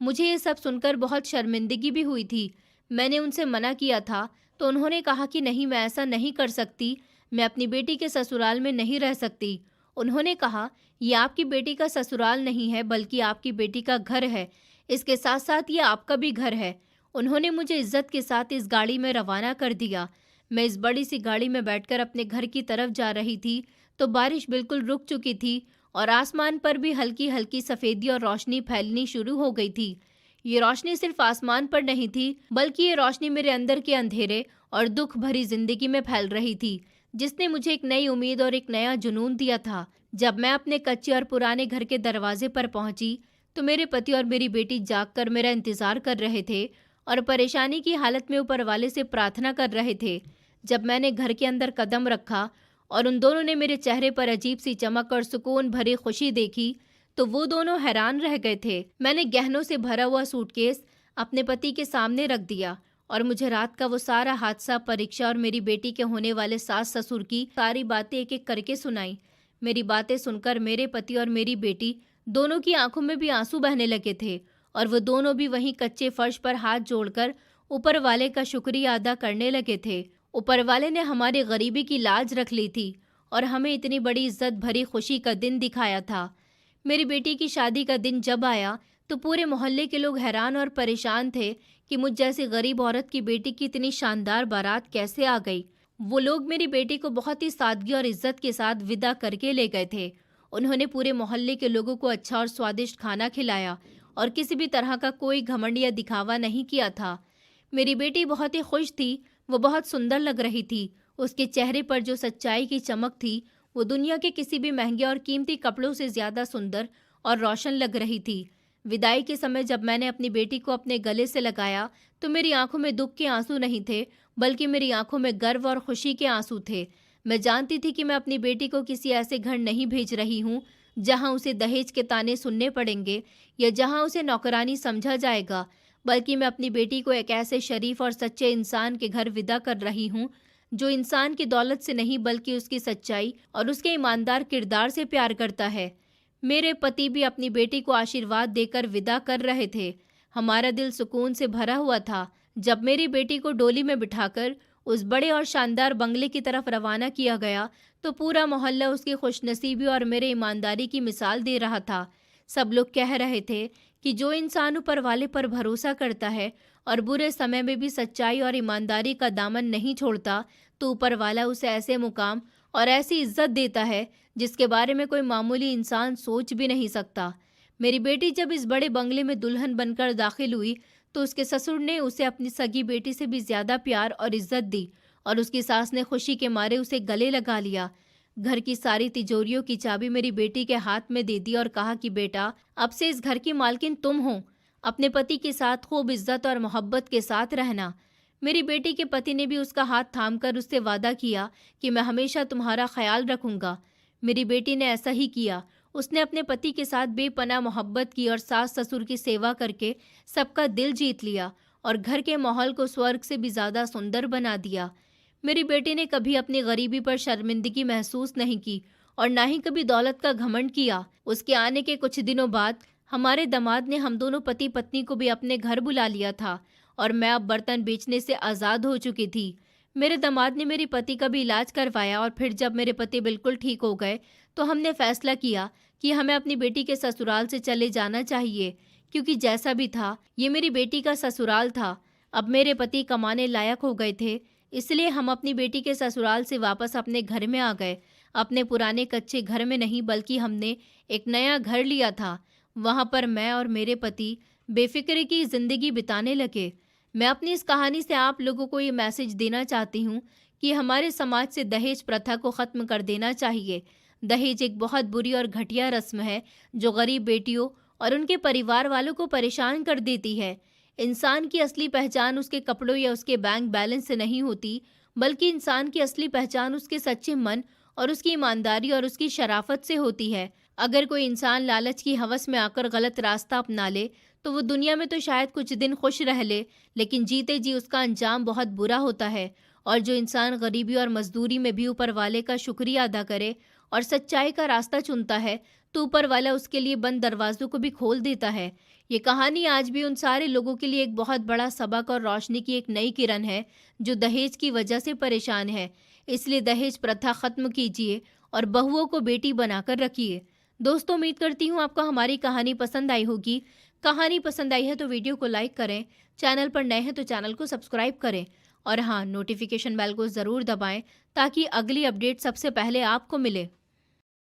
मुझे ये सब सुनकर बहुत शर्मिंदगी भी हुई थी। मैंने उनसे मना किया था तो उन्होंने कहा कि नहीं, मैं ऐसा नहीं कर सकती। मैं अपनी बेटी के ससुराल में नहीं रह सकती। उन्होंने कहा, ये आपकी बेटी का ससुराल नहीं है, बल्कि आपकी बेटी का घर है। इसके साथ साथ ये आपका भी घर है। उन्होंने मुझे इज्जत के साथ इस गाड़ी में रवाना कर दिया। मैं इस बड़ी सी गाड़ी में बैठकर अपने घर की तरफ जा रही थी तो बारिश बिल्कुल रुक चुकी थी और आसमान पर भी हल्की हल्की सफ़ेदी और रोशनी फैलनी शुरू हो गई थी। ये रोशनी सिर्फ आसमान पर नहीं थी, बल्कि ये रोशनी मेरे अंदर के अंधेरे और दुख भरी जिंदगी में फैल रही थी, जिसने मुझे एक नई उम्मीद और एक नया जुनून दिया था। जब मैं अपने कच्चे और पुराने घर के दरवाजे पर पहुंची तो मेरे पति और मेरी बेटी जागकर मेरा इंतजार कर रहे थे और परेशानी की हालत में ऊपर वाले से प्रार्थना कर रहे थे। जब मैंने घर के अंदर कदम रखा और उन दोनों ने मेरे चेहरे पर अजीब सी चमक और सुकून भरी खुशी देखी तो वो दोनों हैरान रह गए थे। मैंने गहनों से भरा हुआ सूटकेस अपने पति के सामने रख दिया और मुझे रात का वो सारा हादसा, परीक्षा और मेरी बेटी के होने वाले सास ससुर की सारी बातें एक एक करके सुनाई। मेरी बातें सुनकर मेरे पति और मेरी बेटी दोनों की आंखों में भी आंसू बहने लगे थे और वो दोनों भी वहीं कच्चे फर्श पर हाथ जोड़कर ऊपर वाले का शुक्रिया अदा करने लगे थे। ऊपर वाले ने हमारी गरीबी की लाज रख ली थी और हमें इतनी बड़ी इज्जत भरी खुशी का दिन दिखाया था। मेरी बेटी की शादी का दिन जब आया तो पूरे मोहल्ले के लोग हैरान और परेशान थे कि मुझ जैसी गरीब औरत की बेटी की इतनी शानदार बारात कैसे आ गई। वो लोग मेरी बेटी को बहुत ही सादगी और इज्जत के साथ विदा करके ले गए थे। उन्होंने पूरे मोहल्ले के लोगों को अच्छा और स्वादिष्ट खाना खिलाया और किसी भी तरह का कोई घमंड या दिखावा नहीं किया था। मेरी बेटी बहुत ही खुश थी। वो बहुत सुंदर लग रही थी। उसके चेहरे पर जो सच्चाई की चमक थी वो दुनिया के किसी भी महंगे और कीमती कपड़ों से ज़्यादा सुंदर और रोशन लग रही थी। विदाई के समय जब मैंने अपनी बेटी को अपने गले से लगाया तो मेरी आंखों में दुख के आंसू नहीं थे, बल्कि मेरी आंखों में गर्व और खुशी के आंसू थे। मैं जानती थी कि मैं अपनी बेटी को किसी ऐसे घर नहीं भेज रही हूँ जहाँ उसे दहेज के ताने सुनने पड़ेंगे या जहाँ उसे नौकरानी समझा जाएगा, बल्कि मैं अपनी बेटी को एक ऐसे शरीफ और सच्चे इंसान के घर विदा कर रही हूँ जो इंसान की दौलत से नहीं, बल्कि उसकी सच्चाई और उसके ईमानदार किरदार से प्यार करता है। मेरे पति भी अपनी बेटी को आशीर्वाद देकर विदा कर रहे थे। हमारा दिल सुकून से भरा हुआ था। जब मेरी बेटी को डोली में बिठाकर उस बड़े और शानदार बंगले की तरफ रवाना किया गया तो पूरा मोहल्ला उसकी खुशनसीबी और मेरे ईमानदारी की मिसाल दे रहा था। सब लोग कह रहे थे कि जो इंसान ऊपर वाले पर भरोसा करता है और बुरे समय में भी सच्चाई और ईमानदारी का दामन नहीं छोड़ता, तो ऊपर वाला उसे ऐसे मुकाम और ऐसी इज्जत देता है जिसके बारे में कोई मामूली इंसान सोच भी नहीं सकता। मेरी बेटी जब इस बड़े बंगले में दुल्हन बनकर दाखिल हुई तो उसके ससुर ने उसे अपनी सगी बेटी से भी ज़्यादा प्यार और इज्जत दी और उसकी सास ने खुशी के मारे उसे गले लगा लिया। घर की सारी तिजोरियों की चाबी मेरी बेटी के हाथ में दे दी और कहा कि बेटा, अब से इस घर की मालकिन तुम हो। अपने पति के साथ खूब इज्जत और मोहब्बत के साथ रहना। मेरी बेटी के पति ने भी उसका हाथ थामकर उससे वादा किया कि मैं हमेशा तुम्हारा ख्याल रखूंगा। मेरी बेटी ने ऐसा ही किया। उसने अपने पति के साथ बेपनाह मोहब्बत की और सास ससुर की सेवा करके सबका दिल जीत लिया और घर के माहौल को स्वर्ग से भी ज़्यादा सुंदर बना दिया। मेरी बेटी ने कभी अपनी गरीबी पर शर्मिंदगी महसूस नहीं की और ना ही कभी दौलत का घमंड किया। उसके आने के कुछ दिनों बाद हमारे दामाद ने हम दोनों पति पत्नी को भी अपने घर बुला लिया था और मैं अब बर्तन बेचने से आज़ाद हो चुकी थी। मेरे दामाद ने मेरे पति का भी इलाज करवाया और फिर जब मेरे पति बिल्कुल ठीक हो गए तो हमने फैसला किया कि हमें अपनी बेटी के ससुराल से चले जाना चाहिए, क्योंकि जैसा भी था ये मेरी बेटी का ससुराल था। अब मेरे पति कमाने लायक हो गए थे, इसलिए हम अपनी बेटी के ससुराल से वापस अपने घर में आ गए। अपने पुराने कच्चे घर में नहीं, बल्कि हमने एक नया घर लिया था। वहाँ पर मैं और मेरे पति बेफिक्र की ज़िंदगी बिताने लगे। मैं अपनी इस कहानी से आप लोगों को ये मैसेज देना चाहती हूँ कि हमारे समाज से दहेज प्रथा को ख़त्म कर देना चाहिए। दहेज एक बहुत बुरी और घटिया रस्म है जो गरीब बेटियों और उनके परिवार वालों को परेशान कर देती है। इंसान की असली पहचान उसके कपड़ों या उसके बैंक बैलेंस से नहीं होती, बल्कि इंसान की असली पहचान उसके सच्चे मन और उसकी ईमानदारी और उसकी शराफत से होती है। अगर कोई इंसान लालच की हवस में आकर गलत रास्ता अपना ले तो वो दुनिया में तो शायद कुछ दिन खुश रह ले, लेकिन जीते जी उसका अंजाम बहुत बुरा होता है। और जो इंसान गरीबी और मजदूरी में भी ऊपर वाले का शुक्रिया अदा करे और सच्चाई का रास्ता चुनता है, तो ऊपर वाला उसके लिए बंद दरवाजों को भी खोल देता है। ये कहानी आज भी उन सारे लोगों के लिए एक बहुत बड़ा सबक और रोशनी की एक नई किरण है जो दहेज की वजह से परेशान है। इसलिए दहेज प्रथा खत्म कीजिए और बहुओं को बेटी बनाकर रखिए। दोस्तों, उम्मीद करती हूँ आपको हमारी कहानी पसंद आई होगी। कहानी पसंद आई है तो वीडियो को लाइक करें, चैनल पर नए हैं तो चैनल को सब्सक्राइब करें और हाँ, नोटिफिकेशन बेल को ज़रूर दबाएं ताकि अगली अपडेट सबसे पहले आपको मिले।